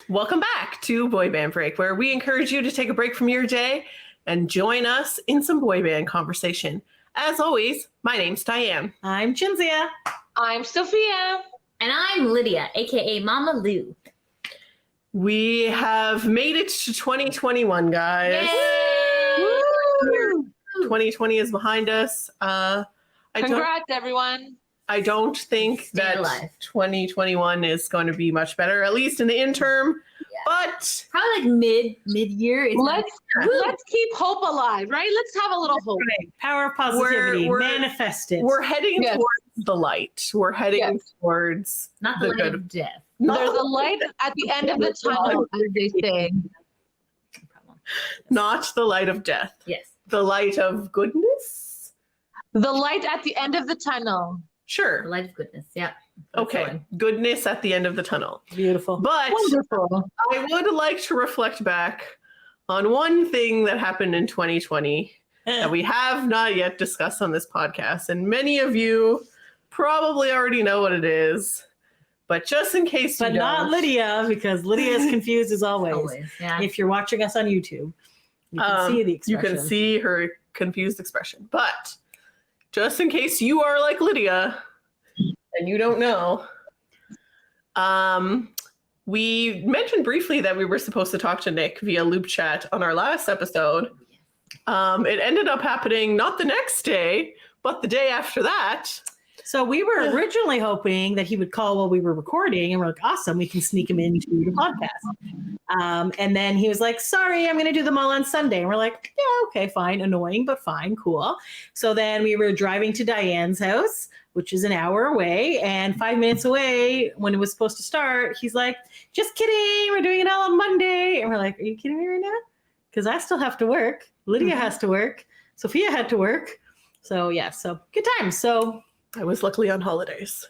Welcome back to Boy Band Break, where we encourage you to take a break from your day and join us in some boy band conversation. As always, my name's Diane. I'm Chinzia. I'm Sophia. And I'm Lydia, aka Mama Lou. We have made it to 2021, guys. Yay! Woo! 2020 is behind us. Congrats, everyone. I don't think Stay that alive. 2021 is going to be much better, at least in the interim. Yeah. But Probably like mid-year. Is Let's keep hope alive, right? Let's have a little hope. Right. Power of positivity. We're- Manifest it. we're heading Yes. towards the light. We're heading Yes. towards not the the light good. of death. There's a light at the end of the tunnel, as they say. No problem. not the light of death, Yes. the light of goodness. The light at the end of the tunnel. The Sure. light of goodness. Yeah. That's Okay. the one. Goodness at the end of the tunnel. Beautiful. But Wonderful. I would like to reflect back on one thing that happened in 2020 that we have not yet discussed on this podcast. And many of you probably already know what it is. But just in case But you not don't, Lydia, because Lydia is confused as always. Always. Yeah. If you're watching us on YouTube, you can see the you expression. can see her confused expression. But just in case you are like Lydia and you don't know, we mentioned briefly that we were supposed to talk to Nick via loop chat on our last episode. It ended up happening not the next day, but the day after that. So we were originally hoping that he would call while we were recording, and we're like, awesome, we can sneak him into the podcast. And then he was like, sorry, I'm going to do them all on Sunday. And we're like, yeah, okay, fine. Annoying, but fine, cool. So then we were driving to Diane's house, which is an hour away, and 5 minutes away when it was supposed to start, he's like, just kidding, we're doing it all on Monday. And we're like, are you kidding me right now? Because I still have to work. Lydia has to work. Sophia had to work. So yeah, so good times. So I was luckily on holidays.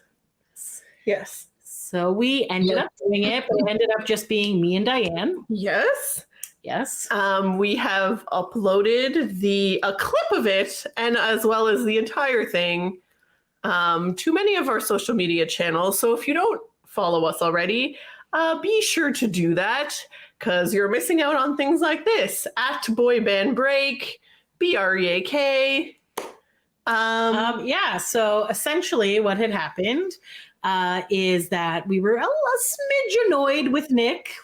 Yes. So we ended up doing it, but it ended up just being me and Diane. Yes. Yes. We have uploaded a clip of it, and as well as the entire thing, to many of our social media channels. So if you don't follow us already, be sure to do that, because you're missing out on things like this at Boy Band Break, BREAK. Yeah. So essentially, what had happened is that we were a smidge annoyed with Nick.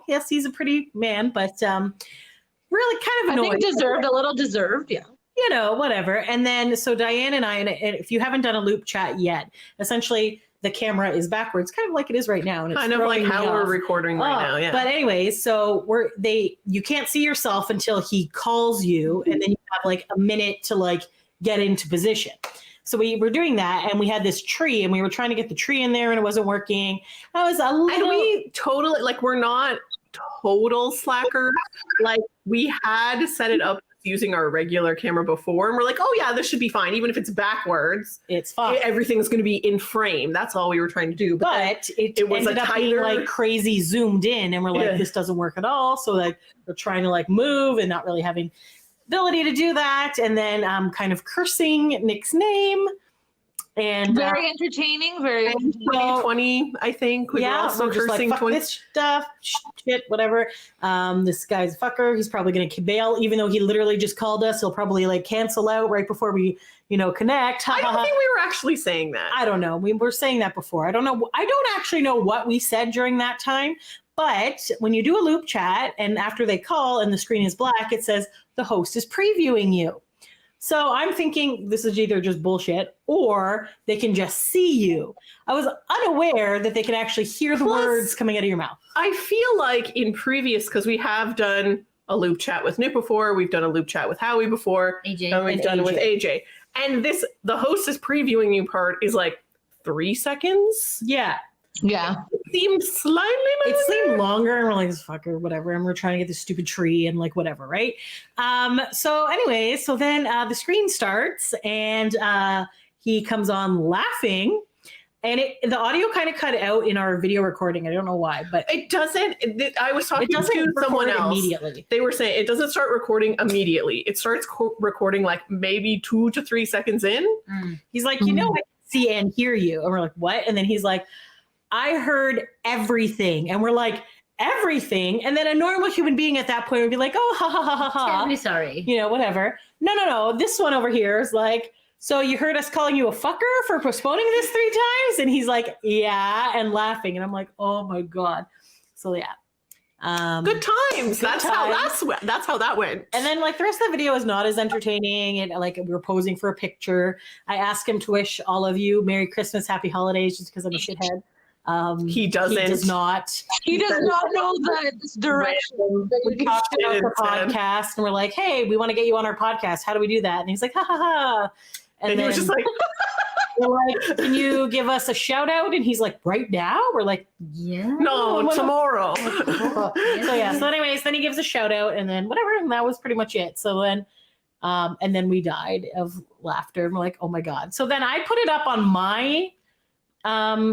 Yes, he's a pretty man, but really kind of I annoyed. think a little deserved, yeah. Whatever. And then so Diane and I, and if you haven't done a loop chat yet, essentially the camera is backwards, kind of like it is right now. And it's Kind of like throwing me how we're off. recording right now, yeah. But anyways, so you can't see yourself until he calls you, and then you have like a minute to like get into position. So we were doing that, and we had this tree, and we were trying to get the tree in there, and it wasn't working. I was a little. And we totally, like, we're not total slackers. Like, we had set it up using our regular camera before, and we're like, oh yeah, this should be fine. Even if it's backwards, It's fine. everything's going to be in frame. That's all we were trying to do. But it was ended a up being tighter- like crazy zoomed in, and we're like, Yeah. this doesn't work at all. So like we're trying to like move and not really having ability to do that, and then kind of cursing Nick's name. And Very entertaining, very And entertaining. 2020, I think, we were also we're just cursing like, fuck 20. this stuff, shit, whatever. This guy's a fucker. He's probably going to bail, even though he literally just called us. He'll probably like cancel out right before we, connect. I don't think we were actually saying that. I don't know. We were saying that before. I don't know. I don't actually know what we said during that time. But when you do a loop chat and after they call and the screen is black, it says the host is previewing you. So I'm thinking this is either just bullshit or they can just see you. I was unaware that they can actually hear the Plus- words coming out of your mouth. I feel like in previous, because we have done a loop chat with Nick before, we've done a loop chat with Howie before, AJ. and we've And done it with AJ. AJ. And the host is previewing you part is like 3 seconds. Yeah. Yeah. Seems slightly It longer. seemed longer and we're like, this fucker, whatever. And we're trying to get this stupid tree and like whatever, right? So anyway, so then the screen starts and he comes on laughing. And the audio kind of cut out in our video recording. I don't know why, but It doesn't. I was talking it doesn't to someone record else. immediately. They were saying it doesn't start recording immediately. It starts recording like maybe 2 to 3 seconds in. He's like, I can see and hear you. And we're like, what? And then he's like, I heard everything. And we're like, everything. And then a normal human being at that point would be like, oh, ha, ha, ha, ha, ha. Tell me sorry. You know, whatever. No. This one over here is like, so you heard us calling you a fucker for postponing this 3 times? And he's like, yeah, and laughing. And I'm like, oh my God. So yeah. Good times. That's how that went. And then like the rest of the video is not as entertaining. And like we were posing for a picture. I asked him to wish all of you Merry Christmas, Happy Holidays, just because I'm a shithead. He doesn't. He does not. He does not know this direction. We talked about the podcast and we're like, hey, we want to get you on our podcast. How do we do that? And he's like, ha ha ha. And he was just like, we're like, can you give us a shout out? And he's like, right now? We're like, Yeah. no, tomorrow. So yeah. So anyways, then he gives a shout out and then whatever. And that was pretty much it. So then, and then we died of laughter. And we're like, oh my God. So then I put it up on my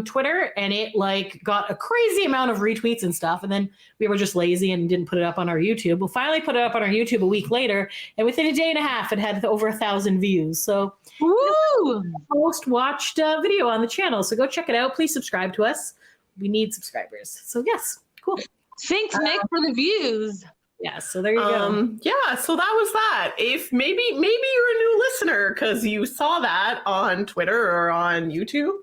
Twitter and it like got a crazy amount of retweets and stuff. And then we were just lazy and didn't put it up on our YouTube. We'll finally put it up on our YouTube a week later. And within a day and a half, it had over 1,000 views. So Woo! most watched video on the channel. So go check it out. Please subscribe to us. We need subscribers. So yes, cool. Thanks, Nick, for the views. Yeah, so there you go. Yeah, so that was that. If maybe you're a new listener because you saw that on Twitter or on YouTube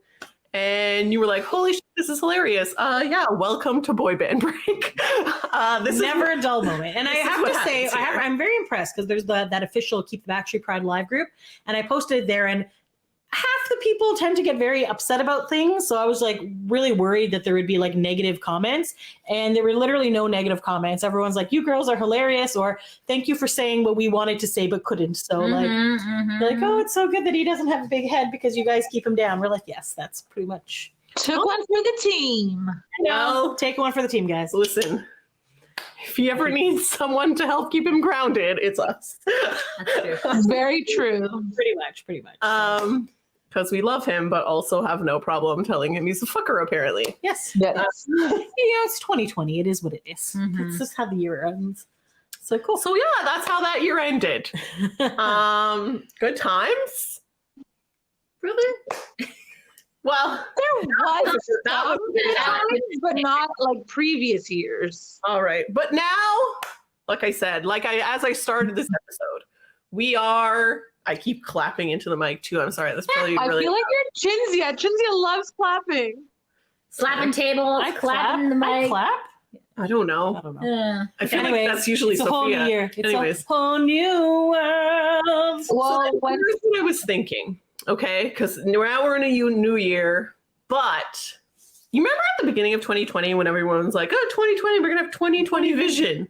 and you were like, holy shit, this is hilarious. Yeah, welcome to Boy Band Break. This Never a dull moment. And I this is have what to say, happens here. I'm very impressed because there's that official Keep the Backstreet Pride live group. And I posted it there and half the people tend to get very upset about things. So I was like really worried that there would be like negative comments. And there were literally no negative comments. Everyone's like, you girls are hilarious, or thank you for saying what we wanted to say but couldn't. So like, they're like, oh, it's so good that he doesn't have a big head because you guys keep him down. We're like, yes, that's pretty much. Took one for the team. No, take one for the team, guys. Listen, if you ever need someone to help keep him grounded, it's us. That's true. It's very true. Pretty much. Because we love him, but also have no problem telling him he's a fucker, apparently. Yes. Yes. It's 2020. It is what it is. Mhm. It's just how the year ends. So cool. So yeah, that's how that year ended. Good times. Brother? Well, There was that was times, but not like previous years. all right. But now, like I said, as I started this episode, we are. I keep clapping into the mic too. I'm sorry. That's probably I really. feel like you're Chinzia. Chinzia loves clapping. Slapping tables, I clap. clapping the mic. I clap. I don't know. I don't know. I feel Anyways, like that's usually it's a whole new Sophia. year. It's Anyways. a whole new world. Well, So when here's what I was thinking, okay? Because now we're in a new year, but you remember at the beginning of 2020 when everyone was like, oh, 2020, we're going to have 2020 vision.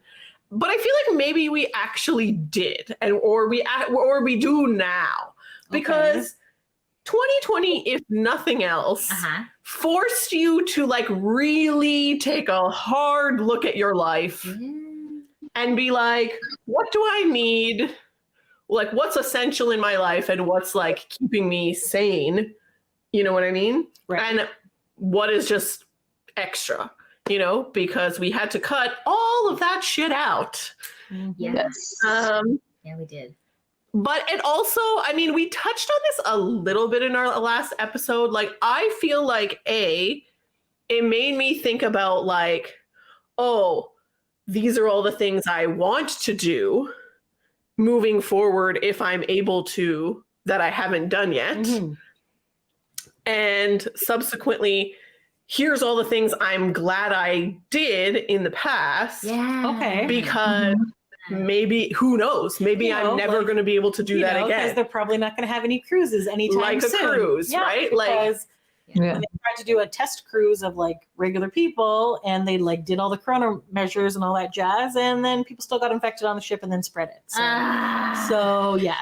But I feel like maybe we actually did, or we do now. Because 2020, if nothing else, forced you to like really take a hard look at your life and be like, what do I need? Like, what's essential in my life and what's like keeping me sane? You know what I mean? Right. And what is just extra, you know, because we had to cut all of that shit out. yes. Yeah, we did. But it also, I mean, we touched on this a little bit in our last episode. Like, I feel like, it made me think about like, oh, these are all the things I want to do moving forward if I'm able to, that I haven't done yet. Mhm. And subsequently, here's all the things I'm glad I did in the past. Yeah. Okay. Because maybe, who knows? Maybe You know, I'm never like, going to be able to do that Because again. they're probably not going to have any cruises anytime Like a soon. cruise, right? Like- Because Yeah. when they tried to do a test cruise of like regular people and they like did all the corona measures and all that jazz, and then people still got infected on the ship and then spread it. So,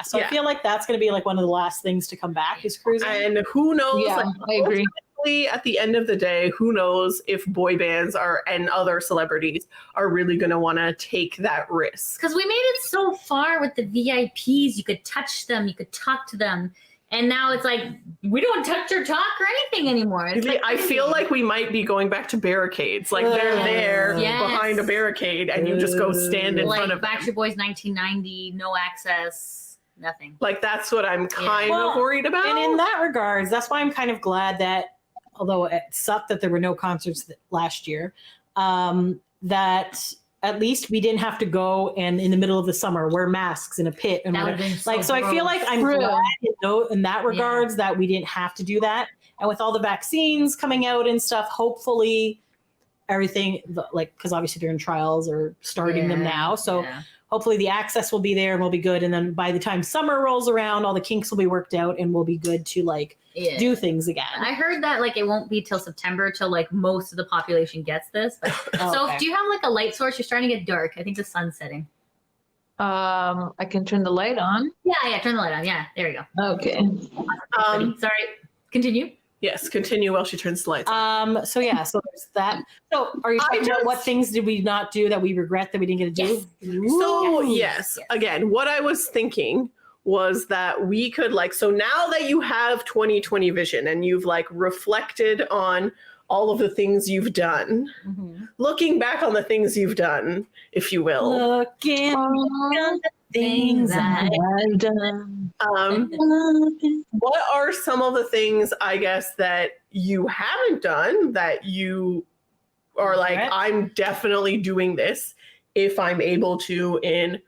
so I Yeah. feel like that's going to be like one of the last things to come back is cruising. And who knows? Yeah, like, I agree. ultimately, at the end of the day, who knows if boy bands and other celebrities are really going to want to take that risk? Because we made it so far with the VIPs. You could touch them, you could talk to them. And now it's like, we don't touch or talk or anything anymore. It's like I feel like we might be going back to barricades. Like they're there Yes. behind a barricade and you just go stand in like front of them. Backstreet Boys 1990, no access, nothing. Like that's what I'm kind Well, of worried about. And in that regards, that's why I'm kind of glad that, although it sucked that there were no concerts last year, that at least we didn't have to go and in the middle of the summer wear masks in a pit and That whatever. would've been Like, so I feel like I'm True. glad in that regards that we didn't have to do that. And with all the vaccines coming out and stuff, hopefully everything, like, because obviously they're in trials or starting them now. So hopefully the access will be there and we'll be good. And then by the time summer rolls around, all the kinks will be worked out and we'll be good to like do things again. I heard that like it won't be till September till like most of the population gets this. But so okay. do you have like a light source? You're starting to get dark. I think the sun's setting. I can turn the light on. Yeah, turn the light on. Yeah, there you go. Okay. Sorry, continue. Yes, continue while she turns the lights on. So yeah, so there's that. So are you talking about what things did we not do that we regret that we didn't get to do? So Ooh. yes, again, what I was thinking was that we could like, so now that you have 2020 vision and you've like reflected on all of the things you've done, looking back on the things you've done, if you will. Looking at the things I've done. What are some of the things, I guess, that you haven't done that you are like, I'm definitely doing this if I'm able to in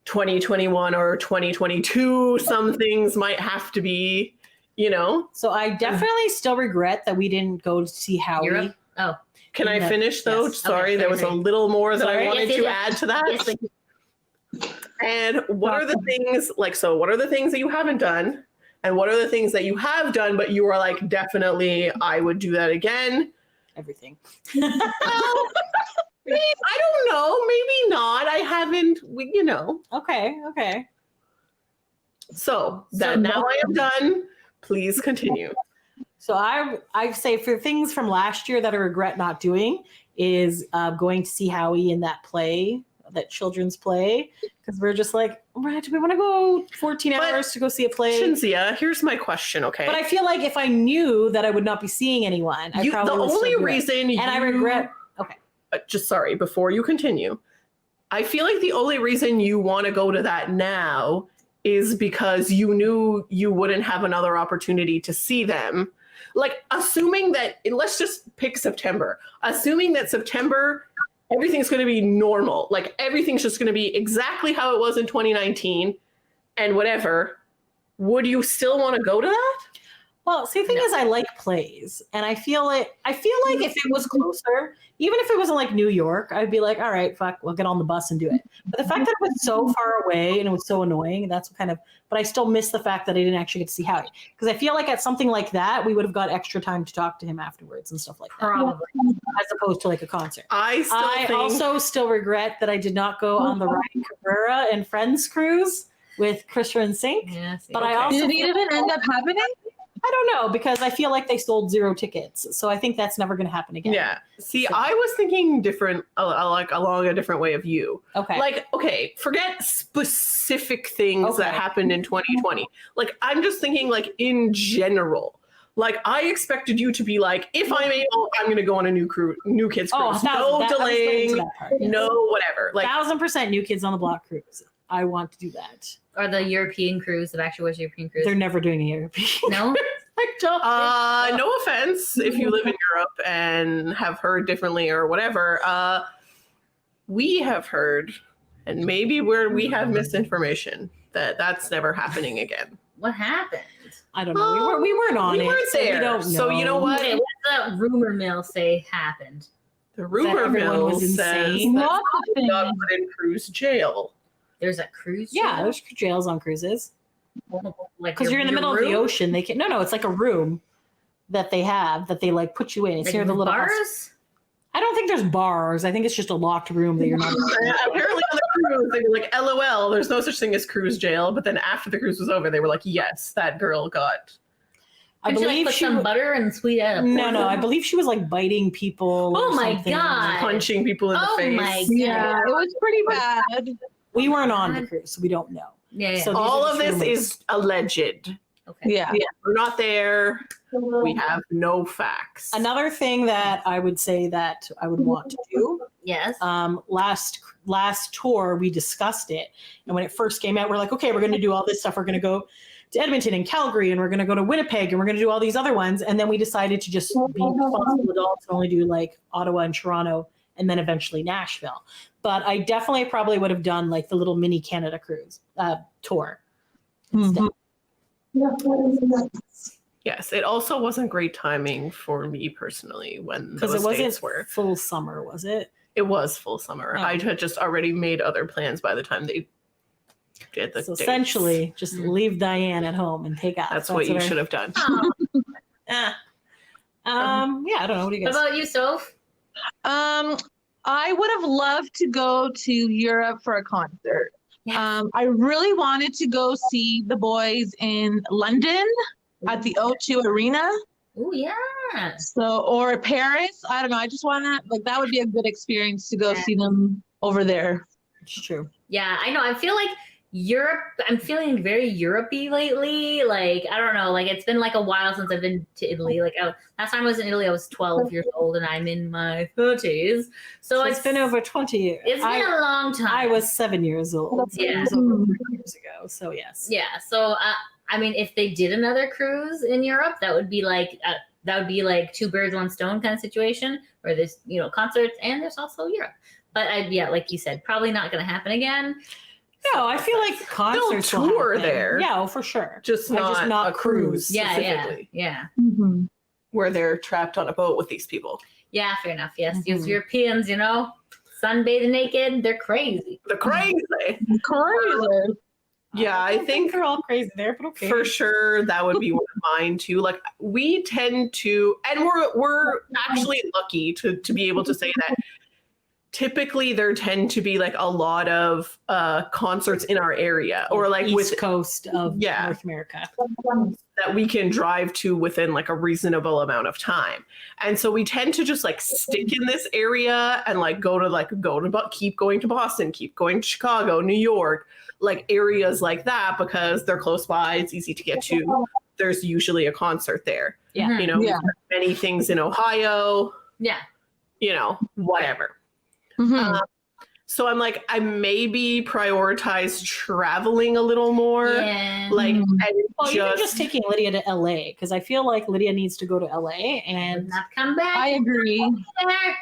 2021 or 2022? Some things might have to be, you know. So I definitely still regret that we didn't go to see Howie. Europe? Oh, Can I finish though? Yes. Sorry, Okay, there was a sorry. little more that I Sorry. wanted Yes, to yes, add to that. yes. And what are the things like, so what are the things that you haven't done? And what are the things that you have done, but you are like, definitely, I would do that again? Everything. Well, I don't know. Maybe not. I haven't, you know. Okay. So that now I am done. Please continue. So I say for things from last year that I regret not doing is going to see Howie in that play, that children's play, because we're just like, right, do we want to go 14 But- hours to go see a play? Shinzia, here's my question, okay? But I feel like if I knew that I would not be seeing anyone, I the probably would still only do it. reason And I regret. Okay. just sorry, before you continue, I feel like the only reason you want to go to that now is because you knew you wouldn't have another opportunity to see them. Like, assuming that, let's just pick September, assuming that September, everything's going to be normal. Like, everything's just going to be exactly how it was in 2019 and whatever. Would you still want to go to that? Well, see, the thing is, I like plays, and I feel like if it was closer, even if it wasn't like New York, I'd be like, all right, fuck, we'll get on the bus and do it. But the fact that it was so far away and it was so annoying, that's kind of. But I still miss the fact that I didn't actually get to see Howie, because I feel like at something like that, we would have got extra time to talk to him afterwards and stuff like that, probably. as opposed to like a concert. I also still regret that I did not go on the Ryan Cabrera and Friends cruise with Krisha and Sync. Yeah, But I Okay. also Did it even end up happening? I don't know, because I feel like they sold 0 tickets. So I think that's never going to happen again. Yeah. See, So- I was thinking different, like along a different way of you. Okay. Like, okay, forget specific things that Okay. happened in 2020. Like, I'm just thinking, like, in general. Like, I expected you to be like, if I'm able, I'm going to go on a new kids Oh, cruise. 1,000. No I was getting to delaying, that part, yes. no whatever. Like, 1,000% New Kids on the Block cruise. I want to do that. Or the European cruise, the actual European cruise. They're never doing a European. No? I don't think so. no offense if you live in Europe and have heard differently or whatever. We have heard, and maybe we have misinformation that that's never happening again. What happened? I don't know. We weren't on We it. weren't so we there. don't know. So you know what? Okay, what's the rumor mill say happened? The rumor everyone mill was says insane. that Not he got put in cruise jail. There's a cruise? Yeah, ship? there's jails on cruises. Like Because you're in the middle of the room? ocean. They can no, it's like a room that they have that they like put you in. It's Like near the little bars? I don't think there's bars. I think it's just a locked room that you're not. Apparently on the cruise, they were like, LOL, there's no such thing as cruise jail. But then after the cruise was over, they were like, yes, that girl got. I Could you, like, believe put she. some butter and sweet out? No, I believe she was like biting people. Oh or my something. God. Punching people in the Oh face. my Yeah, it was pretty bad. We weren't on the cruise, so we don't know. Yeah, yeah. So- All these of are this rumors. is alleged. Okay. Yeah. We're not there. We have no facts. Another thing that I would say that I would want to do. Yes. Last tour we discussed it, and when it first came out, we're like, okay, we're going to do all this stuff. We're going to go to Edmonton and Calgary, and we're going to go to Winnipeg, and we're going to do all these other ones. And then we decided to just be responsible adults and only do like Ottawa and Toronto and then eventually Nashville. But I definitely probably would have done like the little mini Canada cruise tour instead. Yes, it also wasn't great timing for me personally when Because those it wasn't dates were. full summer, was it? It was full summer. Oh. I had just already made other plans by the time they did the So dates. essentially, just leave Diane at home and take off. That's what you should have done. Oh, Yeah, I don't know. What do you what guys? about you, Soph? I would have loved to go to Europe for a concert. Yeah. I really wanted to go see the boys in London at the O2 Arena. Oh yeah. So, or Paris. I don't know. I just want to, like, that would be a good experience to go see them over there. It's true. Yeah, I know. I feel like Europe, I'm feeling very Europe-y lately. Like, I don't know. Like, it's been like a while since I've been to Italy. Like, last time I was in Italy, I was 12 years old and I'm in my 30s. So It's been over 20 years. It's been a long time. I was 7 years old. So Yeah. It was over 30 years ago. So yes. Yeah. So, I mean, if they did another cruise in Europe, that would be like two birds, one stone kind of situation where there's, concerts and there's also Europe. But like you said, probably not going to happen again. No, I feel like concerts will tour happen. there. Yeah, for sure. Just But not a cruise Yeah, specifically, yeah. Mm-hmm. where they're trapped on a boat with these people. Yeah, fair enough. Yes, Mhm. these Europeans, sunbathing naked, they're crazy. The crazy. Crazy. Yeah, I think they're all crazy there, but okay. for sure that would be one of mine too. Like we tend to, and we're actually lucky to be able to say that. Typically, there tend to be like a lot of concerts in our area, or like East Coast of Yeah. North America. that we can drive to within like a reasonable amount of time. And so we tend to just like stick in this area and like keep going to Boston, keep going to Chicago, New York, like areas like that because they're close by, it's easy to get to. There's usually a concert there. Yeah. Mhm. We've Yeah. got many things in Ohio, Yeah. Whatever. Mhm. So I'm like, I maybe prioritize traveling a little more. Yeah. Like, Mhm. and Well, even just taking Lydia to LA, because I feel like Lydia needs to go to LA and not come back. I agree. there.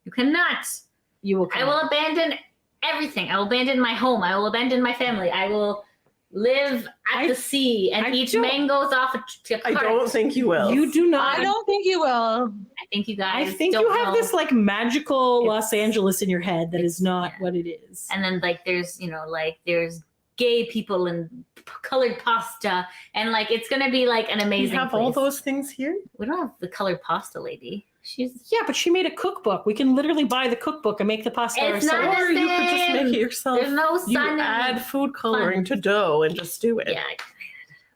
You cannot. you will I come. will abandon everything. I will abandon my home. I will abandon my family. I will live at I- the sea and I eat don't- mangoes off a I cart. don't think you will. You do not. I don't think you will. I think you I guys. think don't you have know. this like magical It's- Los Angeles in your head that is not yeah. what it is. And then there's there's gay people and colored pasta and it's gonna be like an We amazing. have all place. those things here. We don't have the colored pasta lady. She's Yeah, but she made a cookbook. We can literally buy the cookbook and make the pasta It's ourselves. not Or you could just same. make it yourself. there's no You sun. add food coloring to dough and just do it. Yeah,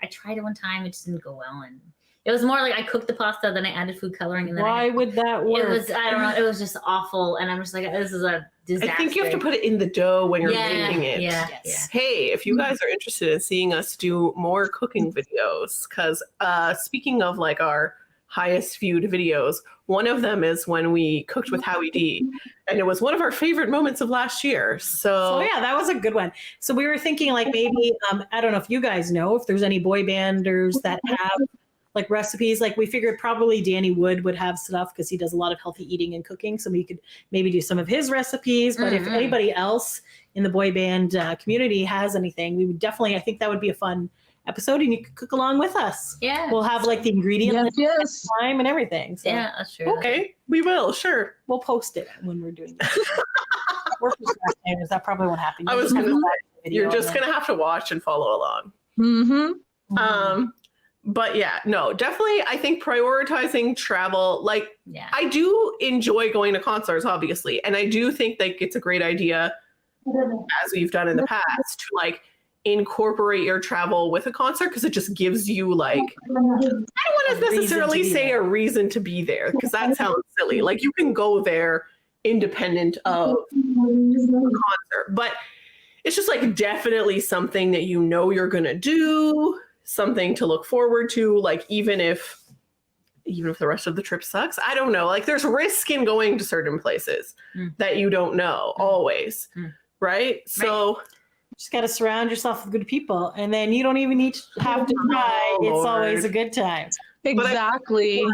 I tried it one time. It just didn't go well, and it was more like I cooked the pasta, then I added food coloring, and then Why would that work? it was I don't know. It was just awful, and I'm just like, this is a disaster. I think you have to put it in the dough when you're making it. Yeah, Yes. Hey, if you guys are interested in seeing us do more cooking videos, because speaking of like our highest viewed videos, one of them is when we cooked with Howie D, and it was one of our favorite moments of last year. So yeah, that was a good one. So we were thinking like maybe I don't know if you guys know if there's any boy banders that have like recipes. Like we figured probably Danny would have stuff because he does a lot of healthy eating and cooking. So we could maybe do some of his recipes. But if Mhm. anybody else in the boy band community has anything, we would definitely. I think that would be a fun episode, and you could cook along with us. Yeah, We'll have like the ingredient Yes, list, yes. time, and everything. So yeah, that's true. Okay, we will, sure. we'll post it when we're doing this. We're procrastinators. That probably won't happen. I was You'll just gonna have to watch the video You're just and then- gonna have to watch and follow along. Mm-hmm. But yeah, no, definitely I think prioritizing travel, like Yeah, I do enjoy going to concerts, obviously, and I do think like it's a great idea, as we've done in the past, to like incorporate your travel with a concert because it just gives you like I don't want A to reason necessarily to be say there. a reason to be there because that sounds silly. Like you can go there independent of concert, but it's just like definitely something that you know you're gonna do, something to look forward to, like even if the rest of the trip sucks. I don't know. Like there's risk in going to certain places Mm. that you don't know always. Mm. Right? So just got to surround yourself with good people, and then you don't even need to have to try. Oh, It's Lord. always a good time. Exactly.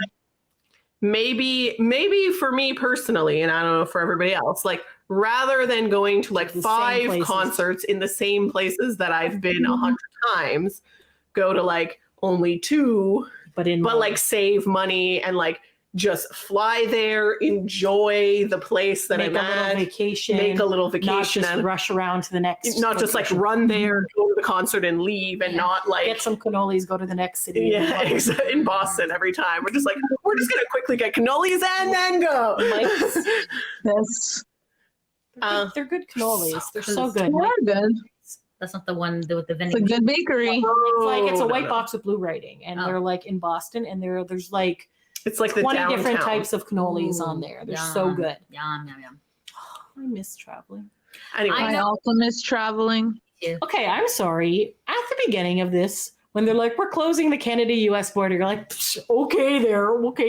maybe for me personally, and I don't know for everybody else, like rather than going to like The same 5 places. concerts in the same places that I've been 100 times, go to like only 2, but like save money and like just fly there, enjoy the place that make I'm a little at, vacation, make a little not vacation, just and rush around to the next. not just like location. run there, go to the concert and leave, and Yeah. not like Get some cannolis, go to the next city. yeah, in Boston every time. We're just gonna quickly get cannolis and then go. Mike's- Yes. They're good cannolis. They're so They're good. They're good. That's not the one with the It's a vending. good bakery. It's a No, white no. box with blue writing, and Oh. they're like in Boston, and there's like It's like the 20 downtown. different types of cannolis on there. They're so Yum. good. Yum, yum, yum. I miss traveling. Anyway, I I know. also miss traveling. Okay, I'm sorry. At the beginning of this, when they're like, we're closing the Canada-US border, you're like, "Psh, okay,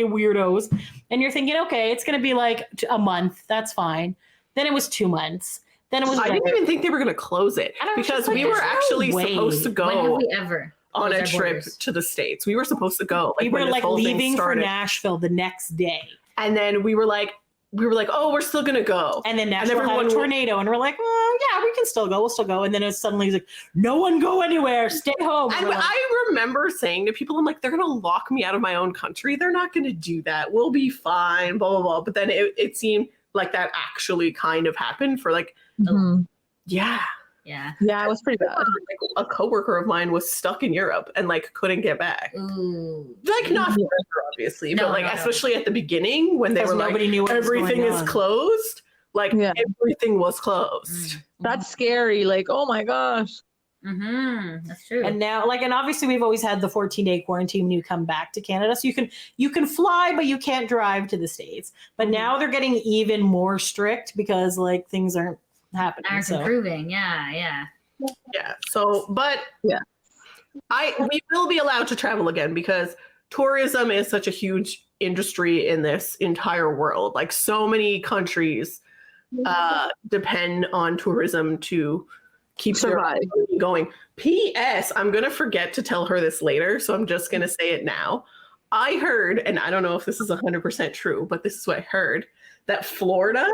weirdos. And you're thinking, okay, it's going to be like a month. That's fine. Then it was 2 months. Then it was I like, didn't even think they were gonna close it I don't know, because it's like, we were there's no actually way. supposed to When have go we ever on a closed our trip borders? to the States. We were supposed to go. we when were this like whole thing leaving for started. Nashville the next day. And then we were like, oh, we're still gonna go. And then Nashville had everyone a wa- tornado, and we're like, well, yeah, we can still go. We'll still go. And then it suddenly was like, no one go anywhere. Stay home. And We're like, I remember saying to people, I'm like, they're gonna lock me out of my own country. They're not gonna do that. We'll be fine. Blah blah blah. But then it seemed like that actually kind of happened for like, Mhm. yeah. Yeah. Yeah, it was pretty bad. Like a coworker of mine was stuck in Europe and like couldn't get back. Ooh. Like not Yeah. forever, obviously, No, but like no, no. especially at the beginning when they because were like nobody knew what was everything going is on. closed. Like Yeah. everything was closed. That's scary. Like, oh my gosh. Mm-hmm. That's true. And now, like, and obviously we've always had the 14-day quarantine when you come back to Canada. So you can fly, but you can't drive to the States. But now they're getting even more strict because like things aren't happening. Aren't So improving. Yeah. Yeah. Yeah. So, but Yeah. we will be allowed to travel again because tourism is such a huge industry in this entire world. Like so many countries depend on tourism to keep their Survive. economy going. P.S. I'm gonna forget to tell her this later, so I'm just gonna say it now. I heard, and I don't know if this is 100% true, but this is what I heard, that Florida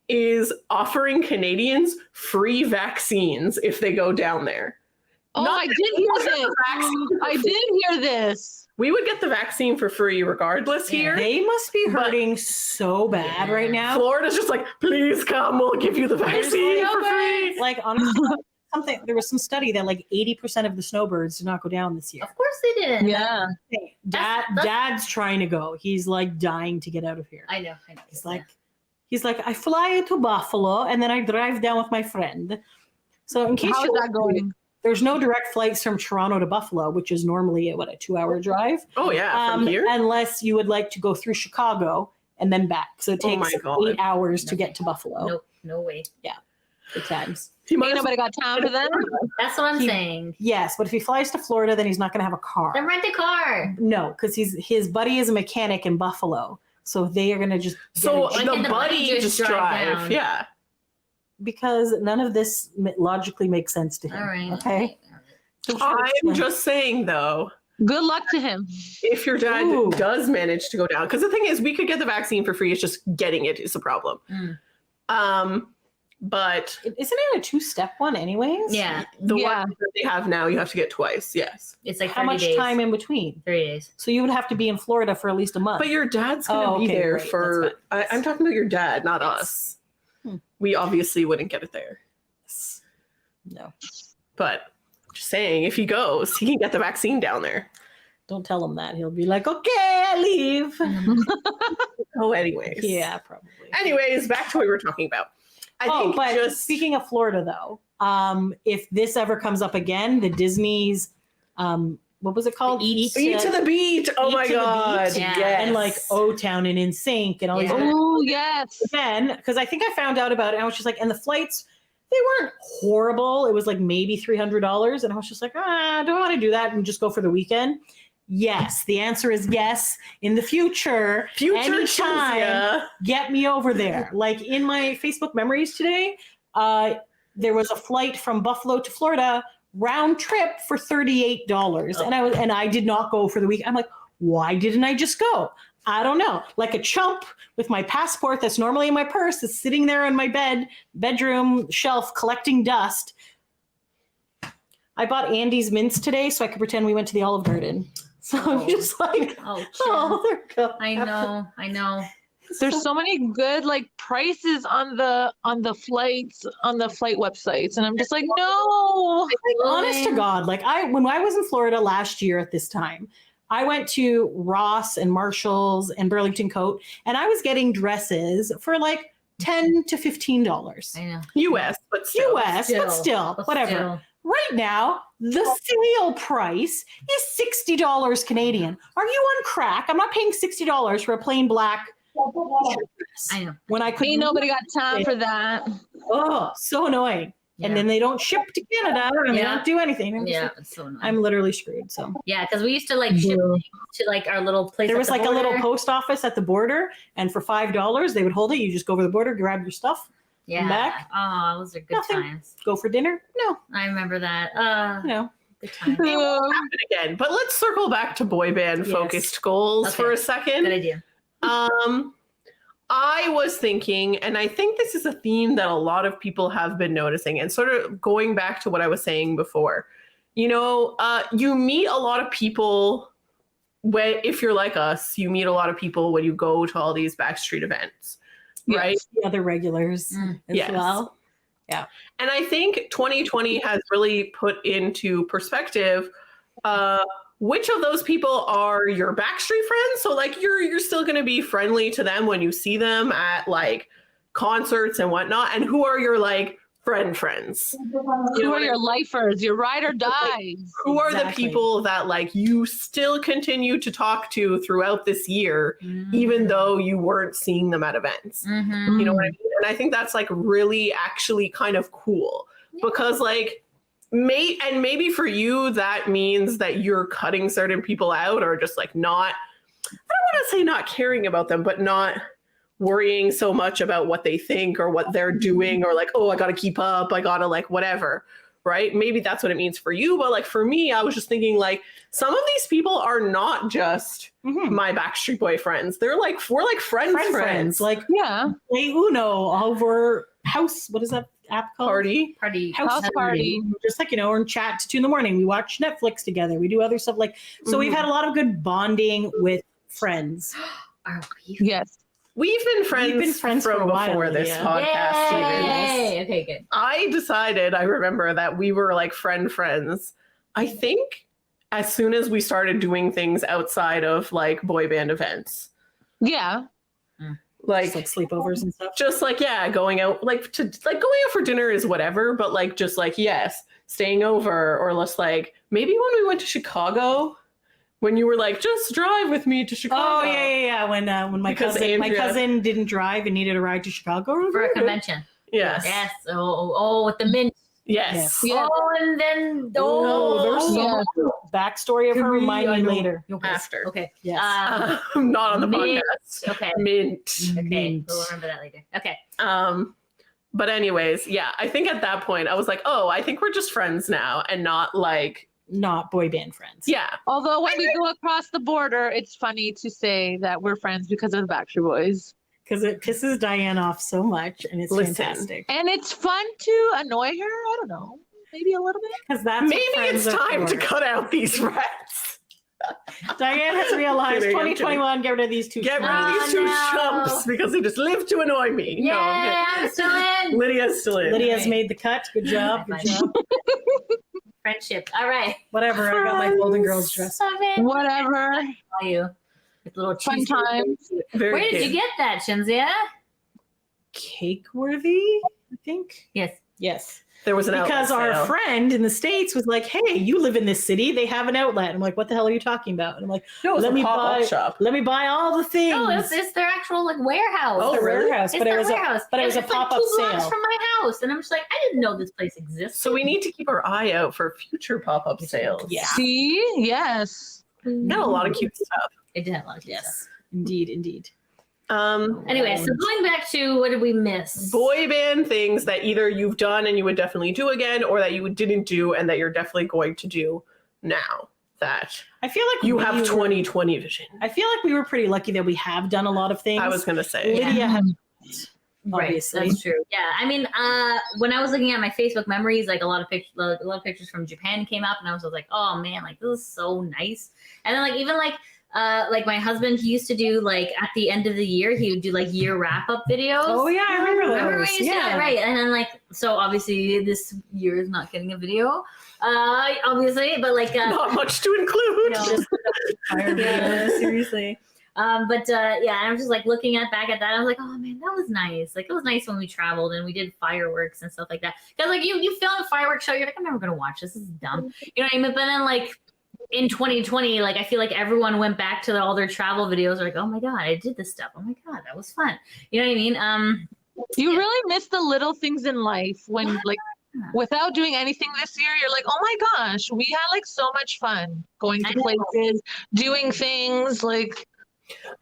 is offering Canadians free vaccines if they go down there. Oh, Not I did hear this. vaccine for I free. did hear this. We would get the vaccine for free regardless Yeah. here. they must be But- hurting so bad right now. Florida's just like, please come, we'll give you the vaccine like, for free. Like honestly, there was some study that like 80% of the snowbirds did not go down this year. Of course they did. Yeah. That's- Dad's trying to go. He's like dying to get out of here. I know. I know. He's like, I fly to Buffalo and then I drive down with my friend. So in case How is you're that going? there's no direct flights from Toronto to Buffalo, which is normally a 2-hour drive. Oh yeah, from here. Unless you would like to go through Chicago and then back. So it Oh my takes God. 8 hours to get to Buffalo. Nope. No way. 8 times. He might Ain't as nobody got time for that. That's what I'm He- saying. Yes, but if he flies to Florida, then he's not going to have a car. Then rent a car. No, because his buddy is a mechanic in Buffalo, so they are going to just get so a Why the can't the buddy buddy just just drive drive. down? Yeah. because none of this logically makes sense to him. All right. Okay. So I'm just saying though, Good luck to him. if your dad Ooh. does manage to go down, because the thing is, we could get the vaccine for free. It's just getting it is the problem. Mm. But Isn't it a 2-step one, anyways? Yeah. the Yeah. one that they have now, you have to get twice. Yes. It's like How 30 much days. time in between? 30 days. So you would have to be in Florida for at least a month. But your dad's gonna Oh, be okay, there right, for. that's fine. I'm talking about your dad, not Yes. us. Hmm. We obviously wouldn't get it there. No, But just saying, if he goes, he can get the vaccine down there. don't tell him that. He'll be like, okay, I leave. Oh, anyways. Yeah, probably. Anyways, back to what we were talking about. I think but just speaking of Florida, though, if this ever comes up again, the Disney's, what was it called? Eat Eat to the beat. Oh Eat my to the god. Beat. Yeah. Yes. and like O-Town and NSYNC and all these Yeah. other Oh yes. then because I think I found out about it and I was just like, and the flights, they weren't horrible. It was like maybe $300. And I was just like, do I want to do that and just go for the weekend? Yes. The answer is yes. In the future, Future anytime, Chilsia. get me over there. Like in my Facebook memories today, there was a flight from Buffalo to Florida round trip for $38. And I did not go for the week. I'm like, why didn't I just go? I don't know, like a chump with my passport that's normally in my purse is sitting there on my bedroom shelf collecting dust. I bought Andy's mints today so I could pretend we went to the Olive Garden. So I'm just like, Oh, oh, there we go. I know. There's so many good like prices on the flight websites, and I'm just like, no. Like, honest to God, like when I was in Florida last year at this time, I went to Ross and Marshalls and Burlington Coat, and I was getting dresses for like $10 to $15. I know. US, but still. US, but still, whatever. Still. Right now, the sale price is $60 Canadian. Are you on crack? I'm not paying $60 for a plain black dress I know. when I could. Ain't nobody got time for that. Oh, so so Yeah. And then they don't ship to Canada and they Yeah. don't do anything. I'm, just Yeah, like, it's so annoying. I'm literally screwed. So Yeah, because we used to like ship things to like our little place. there at was the like a little border. post office at the border, and for $5 they would hold it. You just go over the border, grab your stuff, Yeah. back. Oh, those are good Nothing. times. go for dinner. No, I remember that. you know. Good times. It won't happen again. But let's circle back to boy band focused goals Okay. for a Good second. idea. I was thinking, and I think this is a theme that a lot of people have been noticing, and sort of going back to what I was saying before. You know, you meet a lot of people when, if you're like us, you meet a lot of people when you go to all these Backstreet events, right? The other regulars as Yes. well. And I think 2020 has really put into perspective which of those people are your Backstreet friends. So like you're still going to be friendly to them when you see them at like concerts and whatnot, and who are your like friends? Who are your lifers? Your ride or dies? Who are the Exactly. people that like you still continue to talk to throughout this year, Mm-hmm. even though you weren't seeing them at events? Mhm. You know what I mean? And I think that's like really actually kind of cool because like maybe for you that means that you're cutting certain people out or just like not, I don't want to say not caring about them, but not worrying so much about what they think or what they're doing or like, oh, I got to keep up. I got to like whatever. Right. Maybe that's what it means for you. But like for me, I was just thinking like some of these people are not just Mhm. my Backstreet Boy friends. They're like, we're like friends. Like Yeah. play Uno over house. What is that app called? Party. Party. House party. Just like, you know, or in chat to 2 a.m. We watch Netflix together. We do other stuff like, so we've Mhm. had a lot of good bonding with friends. Are we? Yes. We've been friends, for from a while, before this Lydia. podcast, even. Yay! Okay, good. I decided, I remember that we were like friends. I think as soon as we started doing things outside of like boy band events, Yeah. like Just like sleepovers and stuff. just like yeah, going out like to like going out for dinner is whatever, but like just like yes, staying over or less like maybe when we went to Chicago, when you were like just drive with me to Chicago. Oh yeah. When my Because cousin Andrea- didn't drive and needed a ride to Chicago For a convention. Yes. Yes. Oh, with the mint. Yes. Yeah. Oh, and then No, there's so Yeah. much backstory of her. Remind me later. After. Okay. Yes. Not on the Mint. podcast. Okay. Mint. Okay. Mint. We'll remember that later. Okay. But anyways, yeah, I think at that point I was like, oh, I think we're just friends now and not like, Not boy band friends. yeah. Although when we go across the border, it's funny to say that we're friends because of the Backstreet Boys. Because it pisses Diane off so much and it's Listen. fantastic. And it's fun to annoy her. I don't know. Maybe a little bit. Because that's Maybe what friends it's are time to for. cut out these rats. Diane has realized Kidding, I'm 2021, get rid of these two. Get rid schmucks. of these two no. chumps because they just live to annoy me. Yay! No, I'm still in. Lydia's still in. Lydia's Okay. made the cut. Good job. Good High job. Friendship. All right. Whatever. I got my Golden Girls dress. Whatever. Call you with little Fun cheese. times. Very Where did cute. you get that, Shinzia? Cake worthy, I think. Yes. Yes. There was an Because outlet our sale. friend in the States was like, hey, you live in this city. They have an outlet. I'm like, what the hell are you talking about? And I'm like, No, it was let a me pop-up buy- shop. let me buy all the things. No, it's their actual like warehouse. Oh, the really? warehouse, It's but it their was warehouse. but it was a It's like pop-up 2 blocks sale. from my house, and I'm just like, I didn't know this place existed. So we need to keep our eye out for future pop-up sales. Yeah. See? Yes. Got a lot of cute stuff. It did have a lot of cute Yes, stuff. indeed. Anyway, so going back to what did we miss? Boy band things that either you've done and you would definitely do again, or that you didn't do and that you're definitely going to do now. that I feel like you we have were- 20/20 vision. I feel like we were pretty lucky that we have done a lot of things. I was going to say. Lydia had Right, obviously. that's true. Yeah, I mean, when I was looking at my Facebook memories, like a lot of pictures from Japan came up, and I was like, oh man, like this is so nice. And then like even like my husband, he used to do like at the end of the year, he would do like year wrap up videos. Oh yeah, I remember those. Remember we used to do that, right? And then like, so obviously this year is not getting a video, obviously, but like Not much to include. just yeah, seriously. Yeah, I'm just like looking back at that. I was like, oh man, that was nice. Like it was nice when we traveled and we did fireworks and stuff like that. Because like you film a fireworks show, you're like, I'm never gonna watch this. This is dumb. You know what I mean? But then like in 2020, like I feel like everyone went back to all their travel videos. Like, oh my god, I did this stuff. Oh my god, that was fun. You know what I mean? You really miss the little things in life when like without doing anything this year, you're like, oh my gosh, we had like so much fun going I to know. places, doing things like.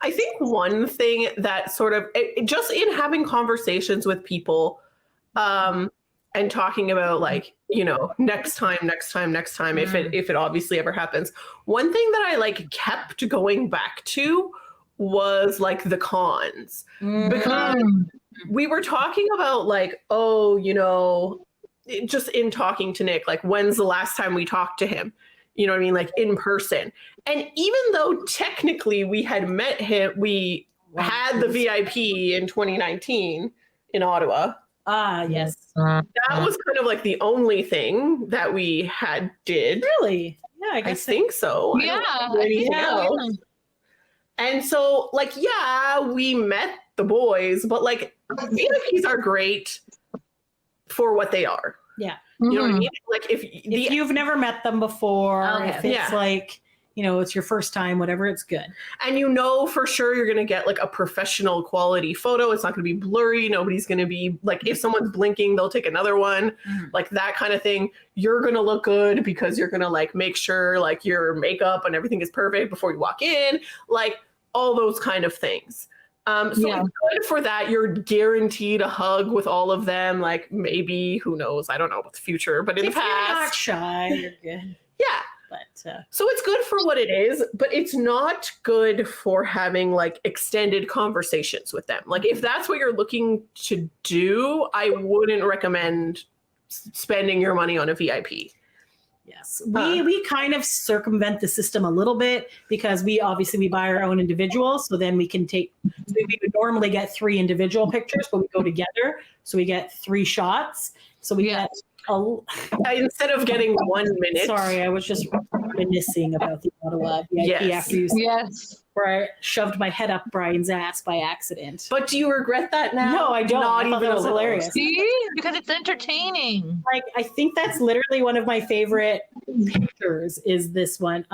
I think one thing that sort of just in having conversations with people and talking about like, you know, next time if it obviously ever happens. One thing that I like kept going back to was like the cons, because we were talking about like, oh, you know, just in talking to Nick, like when's the last time we talked to him? You know what I mean? Like in person. And even though technically we had met him, we had the VIP in 2019 in Ottawa. Ah, yes. That was kind of like the only thing that we did. Really? Yeah, I I guess think so. I Yeah, don't know anything yeah. else. And so like, yeah, we met the boys, but like VIPs are great for what they are. Yeah. You know what I Mhm. mean? Like if if you've never met them before, Okay. if it's Yeah. like, you know, it's your first time, whatever, it's good. and you know for sure you're going to get like a professional quality photo. It's not going to be blurry. Nobody's going to be like, if someone's blinking, they'll take another one, like that kind of thing. You're going to look good because you're going to like make sure like your makeup and everything is perfect before you walk in, like all those kind of things. So Yeah. it's good for that. You're guaranteed a hug with all of them. Like maybe, who knows? I don't know about the future, but in If the you're not past, shy, you're good. yeah. But So it's good for what it is, but it's not good for having like extended conversations with them. Like if that's what you're looking to do, I wouldn't recommend spending your money on a VIP. yes, we kind of circumvent the system a little bit because we buy our own individual, so then we can take. So we would normally get 3 individual pictures, but we go together, so we get 3 shots. So we Yeah. get a. Instead of getting 1 minute. Sorry, I was just reminiscing about the Ottawa VIP Yes. after you Yes. where I shoved my head up Brian's ass by accident. But do you regret that now? No, I don't. Not I thought even that was a little. hilarious. See? Because it's entertaining. Like I think that's literally one of my favorite pictures. Is this one?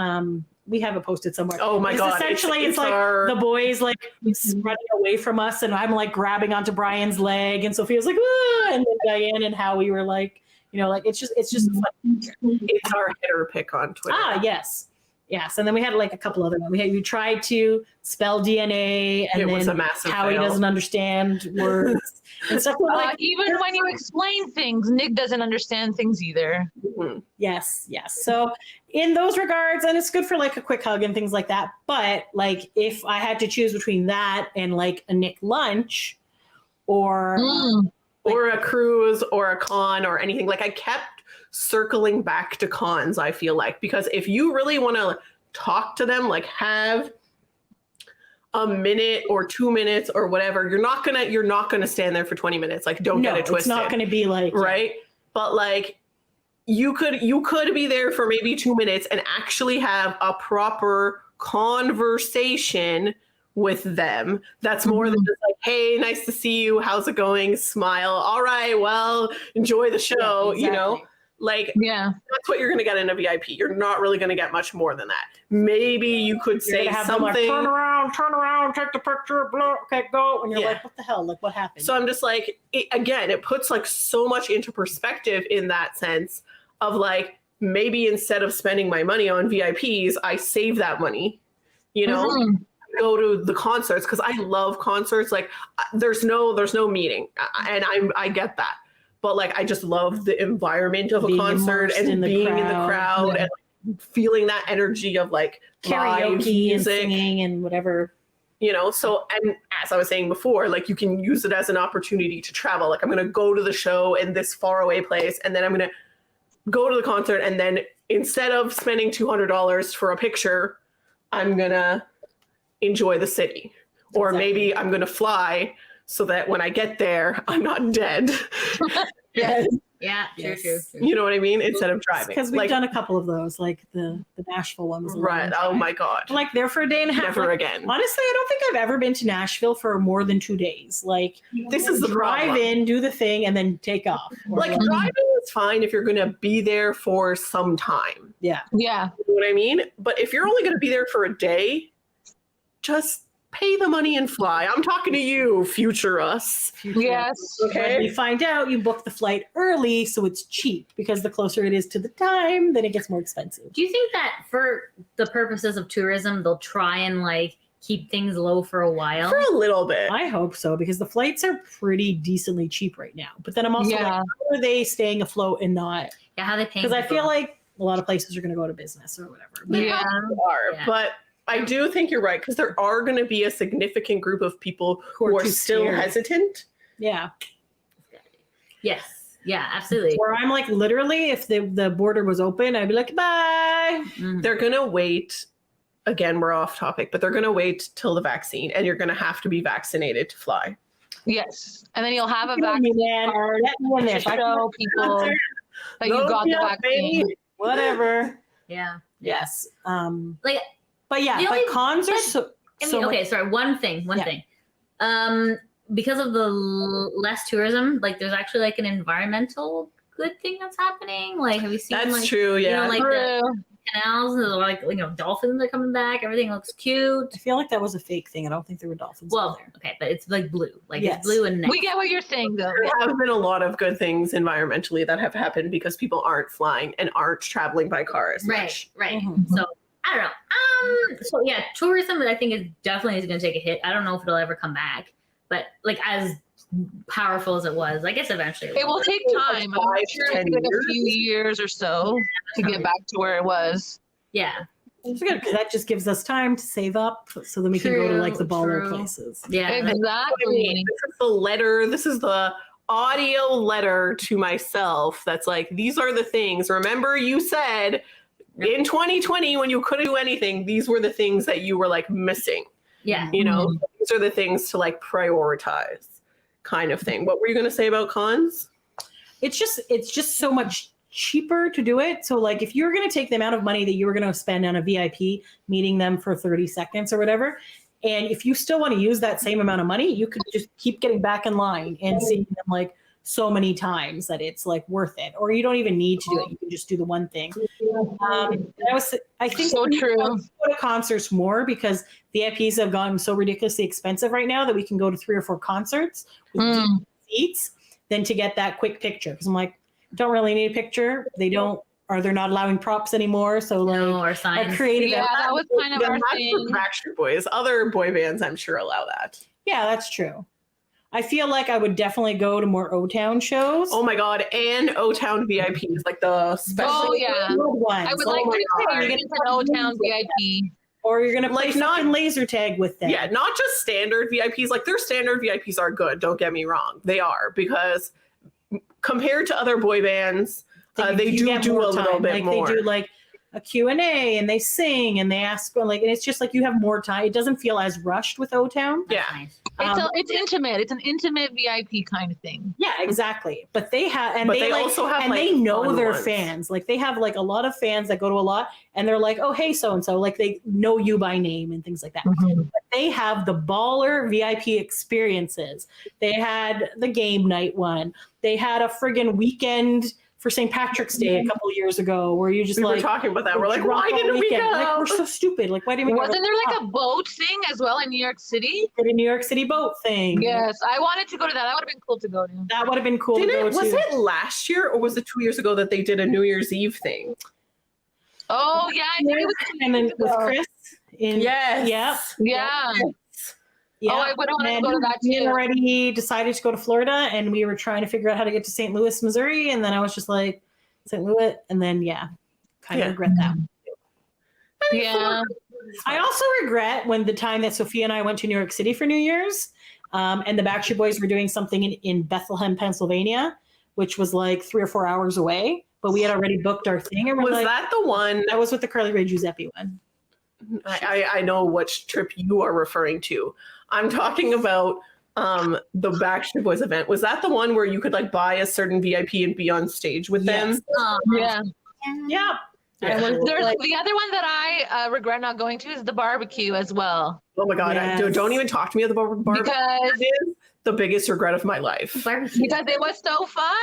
We have it posted somewhere. Oh my It's god! essentially it's like our- the boys like running away from us, and I'm like grabbing onto Brian's leg, and Sophia's like, ah! And then Diane and Howie were like, you know, like it's just a fun picture. it's our header pick on Twitter. Yes. And then we had like a couple other ones. We tried to spell DNA, and It was then a massive Howie fail. doesn't understand words and stuff like. Even when you explain things, Nick doesn't understand things either. Mhm. Yes. So in those regards, and it's good for like a quick hug and things like that. But like if I had to choose between that and like a Nick lunch or Or a cruise or a con or anything. Like I kept circling back to cons, I feel like, because if you really want to talk to them, like have a minute or 2 minutes or whatever, you're not gonna stand there for 20 minutes. Like don't no, get it it's twisted. not going to be like Right? But like you could be there for maybe 2 minutes and actually have a proper conversation with them that's more than just like, hey, nice to see you, how's it going, smile, all right, well, enjoy the show. Yeah, You know, exactly. like Yeah. that's what you're going to get in a VIP. You're not really going to get much more than that. Maybe you could You're say gonna have them something. like, turn around, take the picture, blah, okay, go. And you're Yeah. like, what the hell? Like, what happened? So I'm just like, it puts like so much into perspective in that sense of like, maybe instead of spending my money on VIPs, I save that money, you know, Mhm. go to the concerts because I love concerts. Like there's no meeting, and I get that, but like I just love the environment of a Being concert immersed and in the being in the crowd. crowd Yeah. and feeling that energy of like live Karaoke and music, singing and whatever. you know. So, and as I was saying before, like you can use it as an opportunity to travel. Like I'm going to go to the show in this faraway place, and then I'm going to go to the concert, and then instead of spending $200 for a picture, I'm going to enjoy the city. Or Exactly. maybe I'm going to fly so that when I get there, I'm not dead. Yes. Yeah, true, Yes. true, true. You know what I mean? Instead of driving. Because we've like, done a couple of those, like the Nashville one was a long right. Oh drive. my God. I'm like there for a day and a half. Never Like, again. honestly, I don't think I've ever been to Nashville for more than 2 days. Like This is the drive problem. in, do the thing, and then take off. Or Like like, driving is fine if you're going to be there for some time. yeah. Yeah. You know what I mean? But if you're only going to be there for a day, just pay the money and fly. I'm talking to you, future us. Yes. Okay. When you find out, you book the flight early so it's cheap, because the closer it is to the time, then it gets more expensive. Do you think that for the purposes of tourism, they'll try and like keep things low for a while? For a little bit. I hope so, because the flights are pretty decently cheap right now. But then I'm also like, Yeah. how are they staying afloat and not? Yeah, how they paying? Because I people? feel like a lot of places are going to go to business or whatever. But Yeah. Are, Yeah. But I do think you're right, because there are going to be a significant group of people who are too still scared. hesitant. Yeah. Yes. Yeah, absolutely. Where I'm like, literally, if the border was open, I'd be like, bye. Mhm. They're going to wait. Again, we're off topic, but they're going to wait till the vaccine, and you're going to have to be vaccinated to fly. Yes. And then you'll have a Get vaccine me, man. card Let me in there. to If I can show people concert, that you Load got me the up, vaccine. baby. whatever. Yeah. Yes. Like, But yeah, The but only- cons are but- so. I mean, so okay, sorry. One thing. Yeah. Because of the less tourism, like there's actually like an environmental good thing that's happening. Like, have you seen? That's like, true. You Yeah. know, like the True. canals, or like dolphins are coming back. Everything looks cute. I feel like that was a fake thing. I don't think there were dolphins Well, there. okay, but it's like blue. Like Yes. it's blue and nice. We get what you're saying, though. There have been a lot of good things environmentally that have happened because people aren't flying and aren't traveling by car as Right, much. right. Mhm. So I don't know. So yeah, tourism I think is definitely going to take a hit. I don't know if it'll ever come back, but like as powerful as it was, I guess eventually It will take time. I'm 5 to sure 10 it's like a years. few years or so to get back to where it was. Yeah, It's good because that just gives us time to save up so then we can go to like the True, baller true. places. yeah. I mean, Exactly. this is the letter. This is the audio letter to myself. That's like, these are the things. Remember, you said in 2020 when you couldn't do anything, these were the things that you were like missing. Yeah. You know, these are the things to like prioritize, kind of thing. What were you going to say about cons? It's just so much cheaper to do it. So like if you're going to take the amount of money that you were going to spend on a VIP, meeting them for 30 seconds or whatever, and if you still want to use that same amount of money, you could just keep getting back in line and seeing them like so many times that it's like worth it. Or you don't even need to do it. You can just do the one thing. I think So true. go to concerts more because VIPs have gotten so ridiculously expensive right now that we can go to 3 or 4 concerts with Mm. deep seats than to get that quick picture. Because I'm like, don't really need a picture. They're not allowing props anymore. So like No, or our signs. creative, Yeah, that was kind of Yeah, our that's thing. for Backstreet Boys. Other boy bands, I'm sure, allow that. yeah, that's true. I feel like I would definitely go to more O-Town shows. Oh my God. And O-Town VIPs, like the special. Oh, yeah. Good ones. I would Oh like my to God. experience an O-Town VIP. Or you're gonna play Like, not- fucking laser tag with them. Yeah, not just standard VIPs. Like their standard VIPs are good. Don't get me wrong. They are, because compared to other boy bands, they you do get do more a little time. bit like more. They do like a Q&A and they sing and they ask like, and it's just like you have more time. It doesn't feel as rushed with O-Town. Yeah. Nice. It's intimate. It's an intimate VIP kind of thing. Yeah, exactly. But they have, and But they, they like, also have, and like, they know fun their ones. fans. Like they have like a lot of fans that go to a lot, and they're like, oh hey, so and so. Like they know you by name and things like that. But they have the baller VIP experiences. They had the game night one. They had a friggin' weekend for St. Patrick's Day a couple of years ago, where you just We were like talking about that. We're like, drunk why all didn't we weekend. Like, go? we're so stupid. Like, why didn't we go to Wasn't there like a boat thing as well in New York City? the New York City boat thing? Yes, I wanted to go to that. That would have been cool to go to. That would have been cool to go Was to. it last year or was it 2 years ago that they did a New Year's Eve thing? Oh yeah, I think it was. And then with Chris in Yes. Yep. Yeah. Yeah. Oh, I would want to And go to that we had too. already decided to go to Florida, and we were trying to figure out how to get to St. Louis, Missouri, and then I was just like, St. Louis, and then kind of Yeah. regret that. Yeah. I also regret when the time that Sophia and I went to New York City for New Year's, and the Backstreet Boys were doing something in Bethlehem, Pennsylvania, which was like 3 or 4 hours away, but we had already booked our thing. And we're Was like, that the one? that was with the Carly Rae Giuseppe one. I know which trip you are referring to. I'm talking about the Backstreet Boys event. Was that the one where you could like buy a certain VIP and be on stage with them? Yes. Yeah. Yeah. Yeah. And we're There's like, the other one that I regret not going to is the barbecue as well. Oh my god! Yes. Don't even talk to me at the barbecue. Because It is the biggest regret of my life. Barbecue. because it was so fun.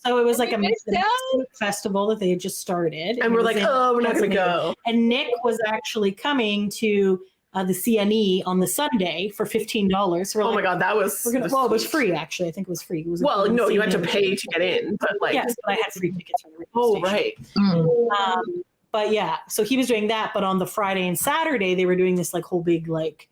so it was like a We missed out. Mexican festival that they had just started. And we're it was like, in oh, we're not going to Pennsylvania. go. And Nick was actually coming to the CNE on the Sunday for $15. So we're Oh like, my god, that was. well, it was free actually. I think it was free. It was Well, no, you had to CNE. pay to get in, but like. Yes, but I had free tickets from the radio Oh station. right. But yeah, so he was doing that. But on the Friday and Saturday, they were doing this like whole big like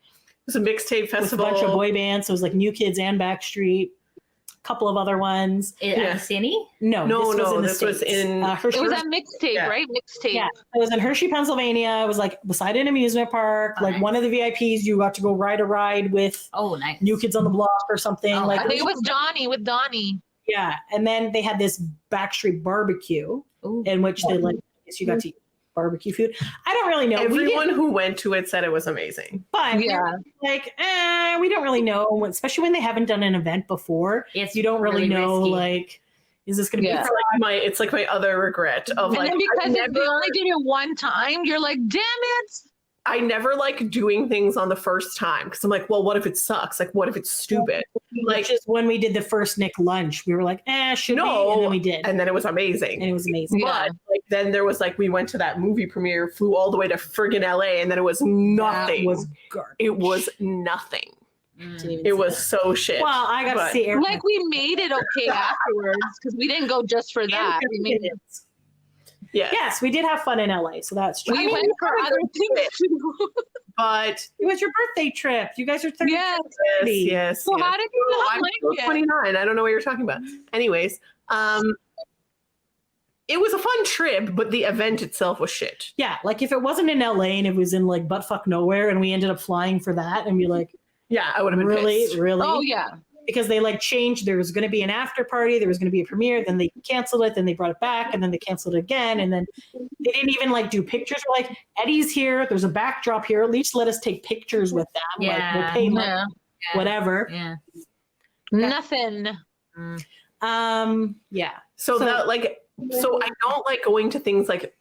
It was a mixtape with a festival. bunch of boy bands. So it was like New Kids and Backstreet, a couple of other ones. Yeah. Cine? No, No, this was in the this was States. in- Hershey. It was a mixtape, Yeah. right? Mixtape. Yeah, it was in Hershey, Pennsylvania. It was like beside an amusement park. Oh, like nice. one of the VIPs, you got to go ride a ride with Oh, nice. New Kids on the Block or something. Oh, like I think it was Donnie with Donnie. yeah, and then they had this Backstreet barbecue Ooh. in which they like I guess you got to eat barbecue food. I don't really know. Everyone who went to it said it was amazing. but Yeah. like we don't really know, especially when they haven't done an event before. It's You don't really know risky. like is this going to Yeah. It's like my other regret of And like then because I if they only did it one time, you're like, damn it. I never like doing things on the first time because I'm like, well, what if it sucks? Like, what if it's stupid? be Like, just when we did the first Nick lunch, we were like, should we? No, And then we did. and then it was amazing. And it was amazing. Yeah. But like then there was like we went to that movie premiere, flew all the way to friggin' LA, and then it was nothing. That was garbage. It was nothing. Didn't even It see was that. so shit. Well, I got to but- see Eric. Like we made it okay afterwards because we didn't go just for that. We made it. yeah. Yes, we did have fun in LA, so that's true. We I mean, went for other things too. But it was your birthday trip. You guys are 30. Yes. yes. So how did you Oh, not I'm like still it? 29. I don't know what you're talking about. Anyways, it was a fun trip, but the event itself was shit. Yeah, like if it wasn't in LA and it was in like buttfuck nowhere and we ended up flying for that and be like, Yeah, I would have been really, pissed. really? Oh yeah. Because they like changed. There was going to be an after party. There was going to be a premiere. Then they canceled it. Then they brought it back. And then they canceled it again. And then they didn't even like do pictures. We're like, Eddie's here. There's a backdrop here. At least let us take pictures with them. Like, we'll Yeah. pay money, Yeah. whatever. Yeah. Nothing. Yeah. So that like, so I don't like going to things like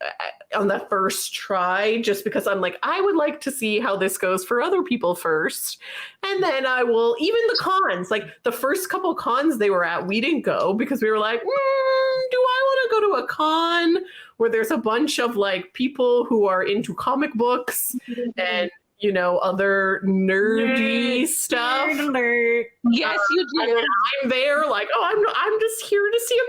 on the first try just because I'm like, I would like to see how this goes for other people first. And then I will, even the cons, like the first couple cons they were at, we didn't go because we were like, do I want to go to a con where there's a bunch of like people who are into comic books and, you know, other nerdy stuff. Nerd alert. Yes, you And do. then I'm there like, oh, I'm just here to see a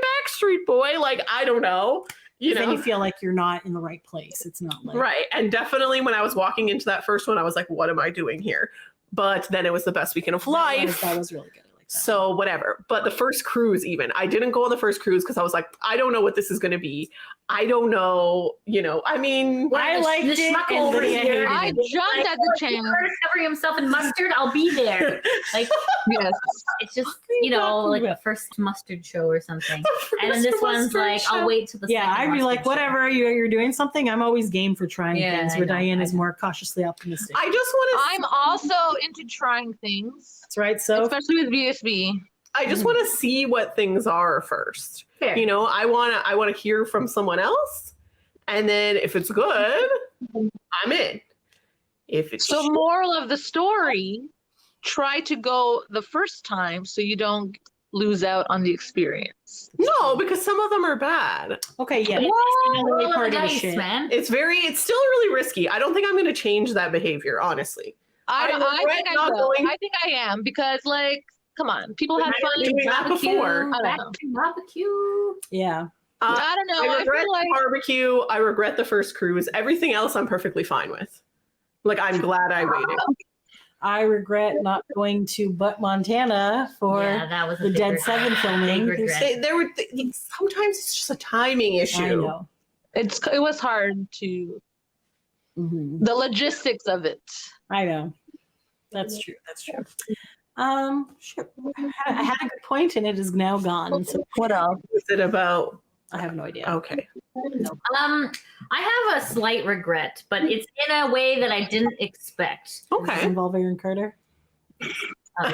Backstreet Boy. Like, I don't know, you Then know. you feel like you're not in the right place. It's not like Right. And definitely when I was walking into that first one, I was like, what am I doing here? But then it was the best weekend of life. That was really good. I like that. So whatever. But the first cruise, even, I didn't go on the first cruise because I was like, I don't know what this is going to be. I don't know, you know, I mean, I liked the it, schmuck and over Lydia here. hated I it. jumped at the chance. Curtis covering himself in mustard. I'll be there. Like Yes. it's just you you know talking like about? the first mustard show or something. And then First this one's mustard like show. I'll wait till the Yeah, second I'd be like, mustard show. whatever, you're doing something. I'm always game for trying Yeah, things. I Where know, Diane I is know. more cautiously optimistic. I just want to, I'm also into trying things, That's right. So especially with VSB. I just want to see what things are first. Fair. You know, I want to hear from someone else. And then if it's good, I'm in. If it's So moral of the story, try to go the first time so you don't lose out on the experience. no, because some of them are bad. okay, yeah. Whoa, Another roll part of the of the dice, shit. man. It's still really risky. I don't think I'm going to change that behavior, honestly. I regret think I not will. going- I think I am because like, come on, people have fun. doing that before. I don't Back know. to barbecue. Yeah. I don't know. I I regret feel like the barbecue. I regret the first cruise. Everything else, I'm perfectly fine with. Like, I'm glad I waited. I regret not going to Butt, Montana for Yeah, that was a the big Dead regret. Seven filming. Big regret. Sometimes it's just a timing issue. I know. it was hard to Mhm. The logistics of it. I know. That's true. That's true. Shit. I had a good point and it is now gone. So What else? Is it about? I have no idea. Okay. I have a slight regret, but it's in a way that I didn't expect. Does this Okay. involve Aaron Carter? Because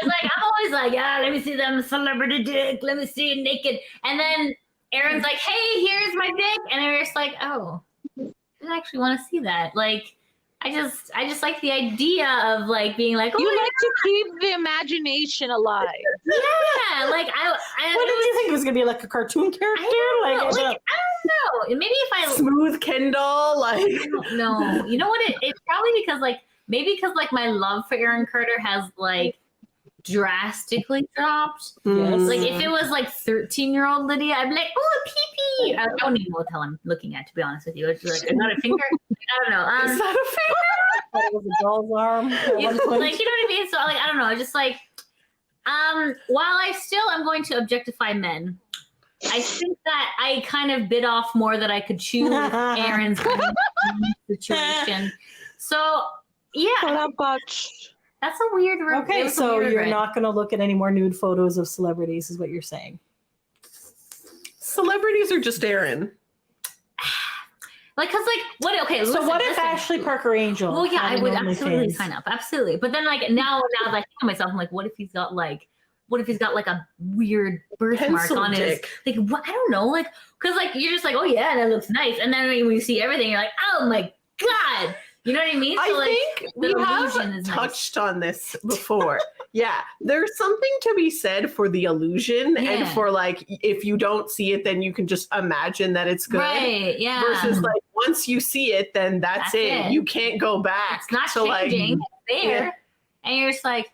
like I'm always like, yeah, let me see them celebrity dick, let me see it naked, and then Aaron's like, hey, here's my dick, and I'm just like, oh, I didn't actually want to see that. Like, I just like the idea of like being like, oh, You like to keep the imagination alive. yeah, like I What did you think it was gonna be, like a cartoon character? I don't know. I Like, I don't know. Maybe if I Smooth Kindle, like. don't know. You know what? It's probably because like maybe because like my love for Aaron Carter has like drastically dropped. Yes. Like if it was like 13-year-old Lydia, I'd be like, oh, a pee-pee. I don't even know what the hell I'm looking at, to be honest with you. It's like another finger. I don't know. Is that a favorite? It was a doll's arm. at You one know, point. like you know what I mean? So like I don't know. I just like while I still am going to objectify men, I think that I kind of bit off more that I could chew with Aaron's situation. So yeah, that's a weird. It Okay, was a so weird you're regret. not going to look at any more nude photos of celebrities, is what you're saying. Celebrities are just Aaron. Like, cause like what? Okay, So listen, what if listen. Ashley Parker Angel? Well, yeah, I had would an absolutely OnlyFans? sign up, absolutely. But then like now that I think of myself, I'm like, what if he's got like a weird birthmark Pencil on dick. his like what? I don't know, like because like you're just like, oh yeah, that looks nice, and then when you see everything, you're like, oh my god, you know what I mean? So, I like, think we the have illusion is nice. touched on this before. Yeah, there's something to be said for the illusion and Yeah. for like if you don't see it, then you can just imagine that it's good. right? Yeah, Versus like once you see it, then that's That's it. it. You can't go back. it's not to, like, changing. It's there, yeah. and you're just like,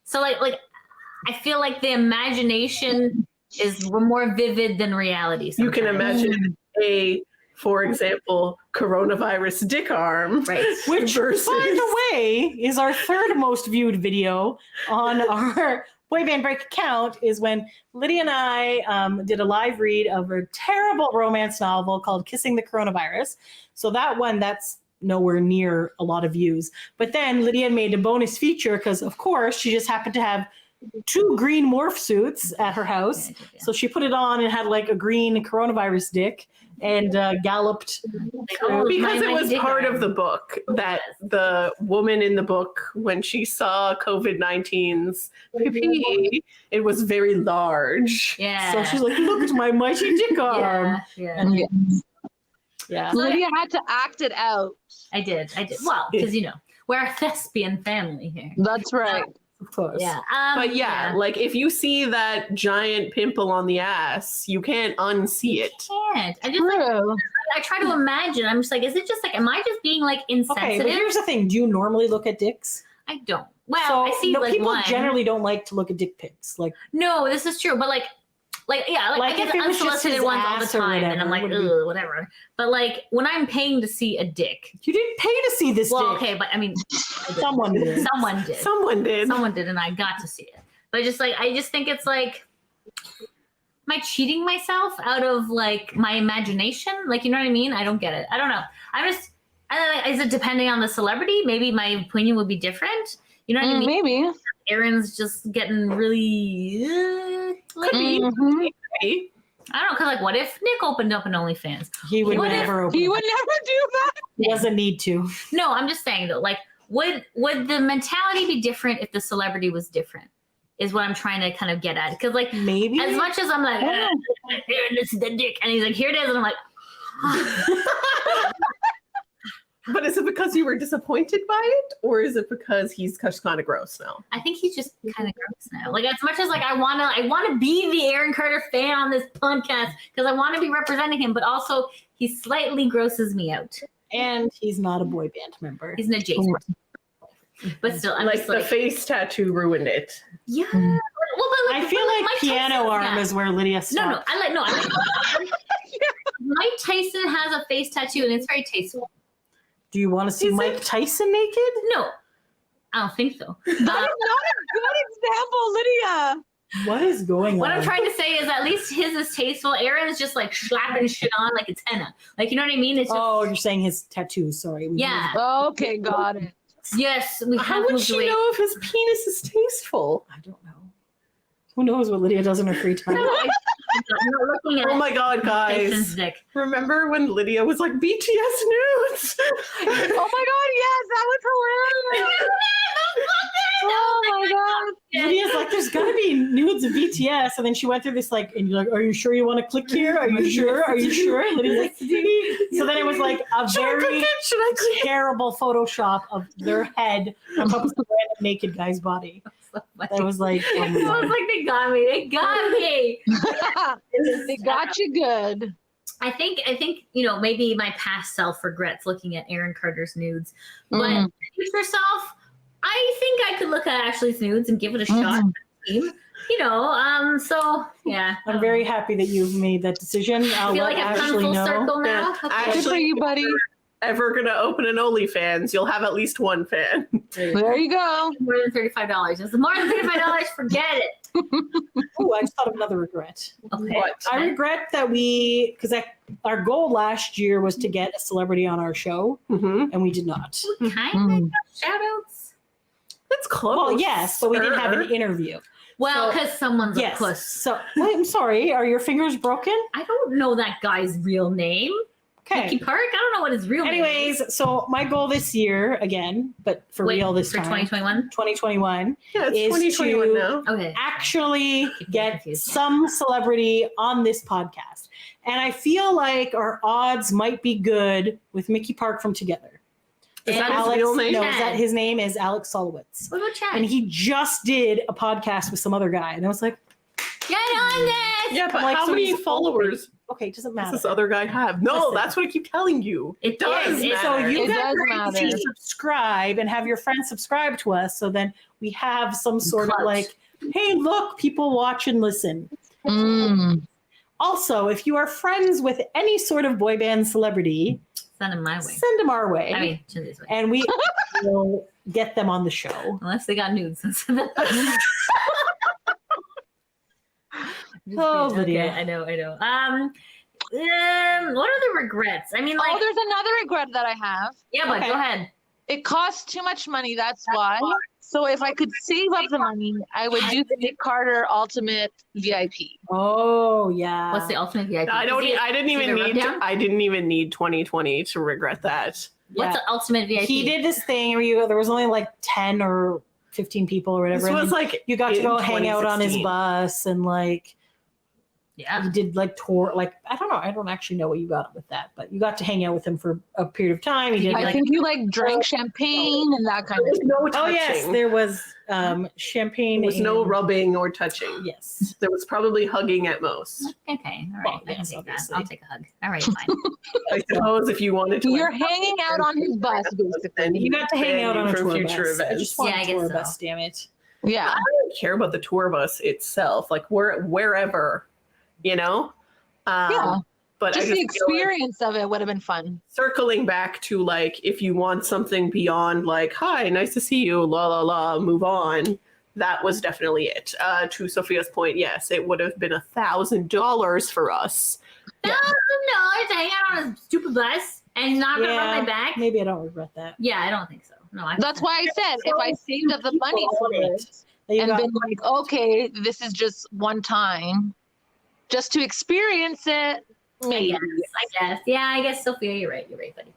so like I feel like the imagination is more vivid than reality. You can sometimes. imagine for example, coronavirus dick arm. right? Which, versus by the way, is our third most viewed video on our Boy Band Break account, is when Lydia and I did a live read of a terrible romance novel called Kissing the Coronavirus. So that's nowhere near a lot of views. But then Lydia made a bonus feature because, of course, she just happened to have 2 green morph suits at her house. Yeah. So she put it on and had like a green coronavirus dick and galloped. Like, oh, because my it was dick part arm. of the book that the woman in the book, when she saw COVID-19's pee, it was very large. Yeah. So she's like, look at my mighty dick arm. yeah. And yeah. Lydia had to act it out. I did. Well, because we're a thespian family here. That's right. Of course. Yeah. But yeah, like if you see that giant pimple on the ass, you can't unsee it. Can't. I just like, True. I try to imagine. I'm just like, is it just like, am I just being like Okay, insensitive? but here's the thing. Do you normally look at dicks? I don't. Well, So, I see no, like people one. generally don't like to look at dick pics. Like, No, this is true. But like yeah, like Like, I get if it was just unsolicited his ones all the ass or time, and I'm like, whatever, would ugh, whatever. But like when I'm paying to see a dick, you didn't pay to see this well, dick. okay, but I mean, I did. Someone did. Someone did. Someone did. Someone did, and I got to see it. But just like I just think it's like, am I cheating myself out of like my imagination? Like, you know what I mean? I don't get it. I don't know. Is it depending on the celebrity? Maybe my opinion would be different. You know what I mean? Maybe. Aaron's just getting really. Like, Mhm. I don't know, because like, what if Nick opened up an OnlyFans? He would What if never open. He it. would never do that. He doesn't need to. No, I'm just saying though, like, would the mentality be different if the celebrity was different? Is what I'm trying to kind of get at. Because like, Maybe. as much as I'm like, Aaron, this is the dick, and he's like, here it is, and I'm like, But is it because you were disappointed by it, or is it because he's just kind of gross now? I think he's just kind of gross now. Like, as much as like I wanna be the Aaron Carter fan on this podcast because I want to be representing him, but also he slightly grosses me out. And he's not a boy band member. He's an adjacent. But still, I'm Like just the like, face tattoo ruined it. yeah. Well, but, I feel like Mike piano Tyson- arm yeah. is where Lydia No, stopped. I like Mike Tyson has a face tattoo and it's very tasteful. Do you want to see Is Mike Tyson naked? No, I don't think so. That is not a good example, Lydia. What is going What on? I'm trying to say is at least his is tasteful. Aaron's just like slapping shit on like it's henna. Like, you know what I mean? It's just, Oh, you're saying his tattoos. Sorry. We yeah. Okay, got it. Yes, we How have would moved she away. know if his penis is tasteful? I don't know. Who knows what Lydia does in her free time? I'm not looking at Oh my god, Tyson's guys. dick. Remember when Lydia was like, BTS nudes? Oh my god, yes, that was hilarious. Oh my god. Lydia's like, there's gotta be nudes of BTS, and then she went through this like, and you're like, are you sure you want to click here? Are you sure? Are you sure? Lydia's like, so then it was like a Should I click very it? Should I click it? terrible Photoshop of their head on top of some random naked guy's body. That was like, oh my It was God. like they got me. They got me. They got you good. I think maybe my past self regrets looking at Aaron Carter's nudes, but Mm. future self, I think I could look at Ashley's nudes and give it a shot. Mhm. So yeah, I'm very happy that you've made that decision. I I'll feel let like I've come Ashley full know. circle now. Yeah, Okay. Good for Ashley- you, buddy. Ever gonna open an OnlyFans, you'll have at least one fan. There you go. More than $35. If it's more than $35, forget it. Oh, I just thought of another regret. Okay. What? I regret that because our goal last year was to get a celebrity on our show, Mm-hmm. and we did not. We kind Mm. of shout outs. That's close. Well, yes, but we didn't have an Sure. interview. Well, So- because someone's a Yes. puss. So wait, I'm sorry. Are your fingers broken? I don't know that guy's real name. Mickey Okay. Park? I don't know what his real name is. Anyways, so my goal this year, again, but for real this for time, 2021? 2021, Yeah, it's is 2021 to- now. Okay. actually Keep me get confused. some celebrity on this podcast. And I feel like our odds might be good with Mickey Park from Together. Is And that his Alex, real name? No, his name is Alex Solowitz. What about Chad? And he just did a podcast with some other guy. And I was like, Get on this! Yeah, but Like, how so many he's followers okay, it doesn't does matter. this other guy have? No, Listen. that's what I keep telling you. It does is. It's- So matter. you It guys does need to matter. subscribe and have your friends subscribe to us so then we have some sort Clout. of like, hey, look, people watch and listen. Mm. Also, if you are friends with any sort of boy band celebrity, Send him my way. send them our way. I mean, Chinzi's way. and we will get them on the show. Unless they got nudes. Oh, Lydia. Okay, I know. What are the regrets? I mean, like, Oh, there's another regret that I have. yeah, but okay. go ahead. It costs too much money. That's why. So if I could save up the money, I would do the Nick Carter Ultimate VIP. Oh yeah. What's the ultimate VIP? I don't. Is it- I didn't is it even a need. rundown? I didn't even need 2020 to regret that. What's Yeah. the ultimate VIP? He did this thing where there was only like 10 or 15 people or whatever. This and was then like you got to in go hang out on his 2016. bus and like Yeah. he did like tour. Like I don't know. I don't actually know what you got with that, but you got to hang out with him for a period of time. He did I like think you like drank champagne and that kind of There was thing. no oh touching. yes, there was champagne. There was no and- rubbing or touching. Yes. There was probably hugging at most. Okay. All right. Well, I can yes, take that. obviously. I'll take a hug. All right. Fine. I suppose if you wanted to. You're hanging out on his bus, basically. Then You got to hang out on a for tour future bus. I events. just want Yeah, a I guess tour so. bus. Damn it. Yeah. I don't care about the tour bus itself. Like wherever, you know. Yeah. But Just I the just feel like experience of it would have been fun. circling back to like if you want something beyond like hi, nice to see you, la la la, move on. That was definitely it. To Sophia's point, yes, it would have been $1,000 for us. No, to hang out on a stupid bus and he's not gonna rub Yeah. my back. Maybe I don't regret that. Yeah, I don't think so. No, I. That's why I said if I saved up the money for it That you and got- been like, okay, this is just one time, just to experience it, I maybe. guess. Yeah, I guess Sophia, you're right. You're right, buddy.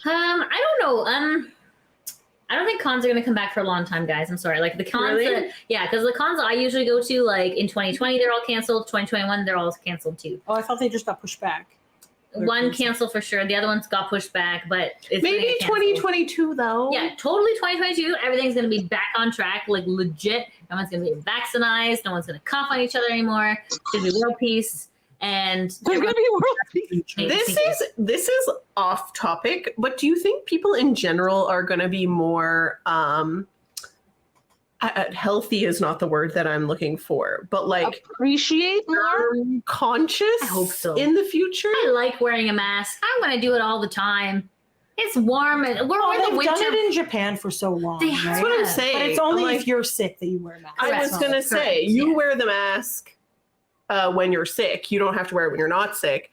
I don't know. I don't think cons are gonna come back for a long time, guys. I'm sorry. Like the cons, Really? yeah, because the cons I usually go to, like in 2020, they're all canceled. 2021, they're all canceled too. Oh, I thought they just got pushed back. They're One canceled. canceled for sure. The other one's got pushed back, but it's gonna Maybe get canceled. 2022 though. Yeah, totally 2022. Everything's gonna be back on track, like legit. No one's gonna be vaccinated. No one's gonna cough on each other anymore. It's gonna be world peace. And There's gonna be world peace. This is off topic, but do you think people in general are going to be more healthy is not the word that I'm looking for, but like Appreciate more. conscious I hope so. in the future? I like wearing a mask. I'm gonna do it all the time. It's warm and we're Well, in the they've winter. done it in Japan for so long, They right? have. That's what I'm saying. But it's only I'm like, if you're sick that you wear a mask. I was It's not gonna like- say correct, you yeah. wear the mask when you're sick. You don't have to wear it when you're not sick.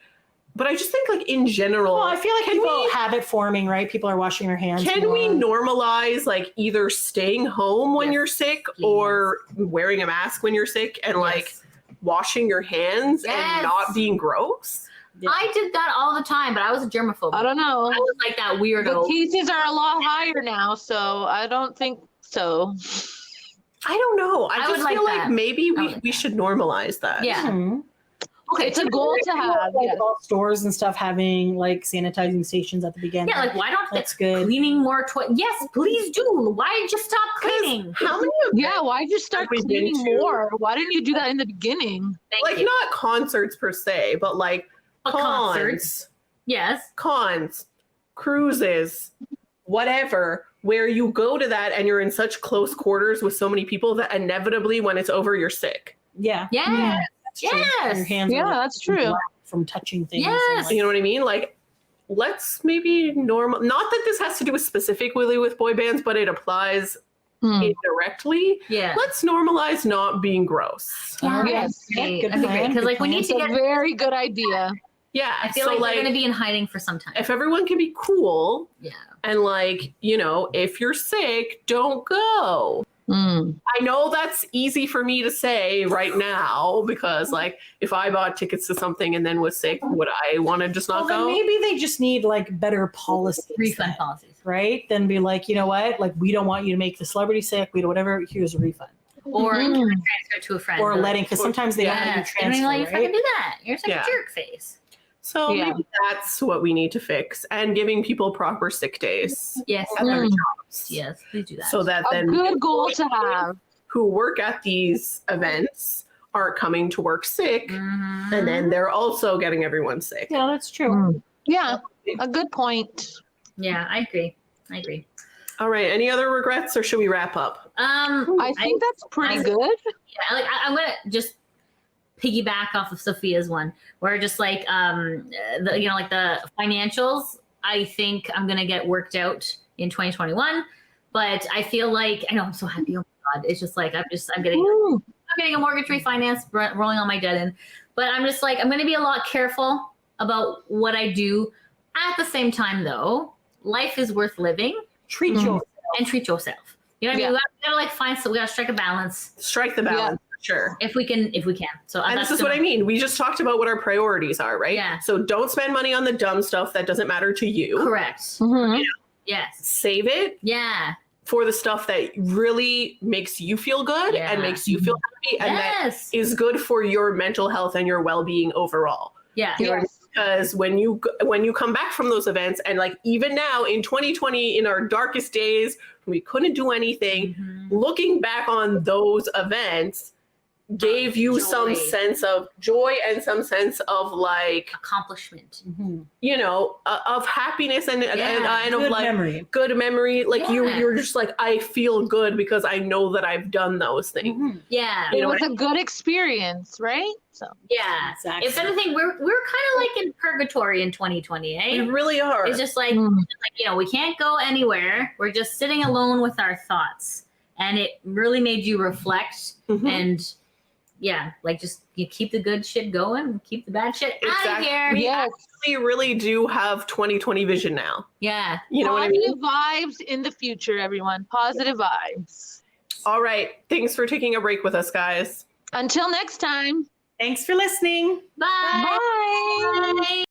But I just think, like, in general, Well, I feel like can people we- habit forming, right? People are washing their hands. can we more. normalize, like, either staying home when Yes, you're sick please. or wearing a mask when you're sick and like Yes. washing your hands Yes. and not being gross? Yeah. I did that all the time, but I was a germaphobe. I don't know. I was like that The weirdo. cases are a lot higher now, so I don't think so. I don't know. I I just would like feel like that. maybe I we, would like we that. should normalize that. Yeah. Mhm. Okay, It's a goal to have. Like Yes. all stores and stuff having like sanitizing stations at the beginning. yeah, like why don't they That's good. cleaning more yes, please do. Why just stop cleaning? How many of Yeah, why'd you start Have we been cleaning to? more? Why didn't you do that in the beginning? Thank like you. not concerts per se, but like A cons, concert. Yes. cons, cruises, whatever, where you go to that and you're in such close quarters with so many people that inevitably when it's over, you're sick. Yeah. Yes. That's true. Yes. Your hands Yeah, are that's true. from touching things. Yes. and, like- You know what I mean? Like, let's maybe normal. Not that this has to do specifically with boy bands, but it applies Hmm. indirectly. Yeah. Let's normalize not being gross. Yeah. Yes. Okay, Good that'd be great. plan, Because good like we plan. need It's to a get very good idea. Yeah. I feel so like like they're gonna be in hiding for some time. if everyone can be cool Yeah. and like, you know, if you're sick, don't go. Hmm. I know that's easy for me to say right now because like if I bought tickets to something and then was sick, would I want to just Well, not then go? maybe they just need like better policies. Refund then, policies. right? Then be like, you know what? Like, we don't want you to make the celebrity sick. We do whatever. Here's a refund. Or Mhm. can I transfer it to a friend? Or letting, because sometimes they don't yeah. let you And transfer, you're like, if I can right? do that, you're such Yeah. a jerk face. So Yeah. maybe that's what we need to fix and giving people proper sick days Yes. at their Mm. jobs. Yes, please do that. So that A then good goal to have. who work at these events aren't coming to work sick Mhm. and then they're also getting everyone sick. Yeah, that's true. Hmm. Yeah, a good point. Yeah, I agree. I agree. All right. Any other regrets or should we wrap up? I think that's pretty good. Yeah, like I'm gonna just piggyback off of Sophia's one, where just like the like the financials. I think I'm gonna get worked out in 2021, but I feel like I know I'm so happy. Oh my god, it's just like I'm getting a mortgage refinance, rolling all my debt in, but I'm just like I'm gonna be a lot careful about what I do. At the same time, though, life is worth living, Treat Mhm. yourself. and treat yourself. You know what I mean? We gotta like find we gotta strike a balance Strike the balance, for sure. if we can. So And that's this is what I mean. We just talked about what our priorities are, right? Yeah. So don't spend money on the dumb stuff that doesn't matter to you. Correct. Mhm. Yes. Save it Yeah. for the stuff that really makes you feel good Yeah. and makes you feel happy and that Yes. is good for your mental health and your well-being overall. Yeah. Yes. Because when you come back from those events and like even now in 2020 in our darkest days we couldn't do anything, Mhm. looking back on those events gave you some Joy. sense of joy and some sense of like, Accomplishment. Mhm. you know, of happiness and Yeah, and of Good like memory. good memory. Like Yeah. you're just like, I feel good because I know that I've done those things. Mhm. Yeah. You It know was a good experience, right? So Yeah. Exactly. If anything, we're kind of like in purgatory in 2020, We eh? really are. It's just like, Mm. we can't go anywhere. We're just sitting alone with our thoughts. And it really made you reflect Mhm. and yeah, like just you keep the good shit going and keep the bad shit out of Exactly. here. yes, We really do have 2020 vision now. Yeah. You know what I mean? positive vibes in the future, everyone. Positive vibes. All right. Thanks for taking a break with us, guys. Until next time. Thanks for listening. Bye. Bye. Bye.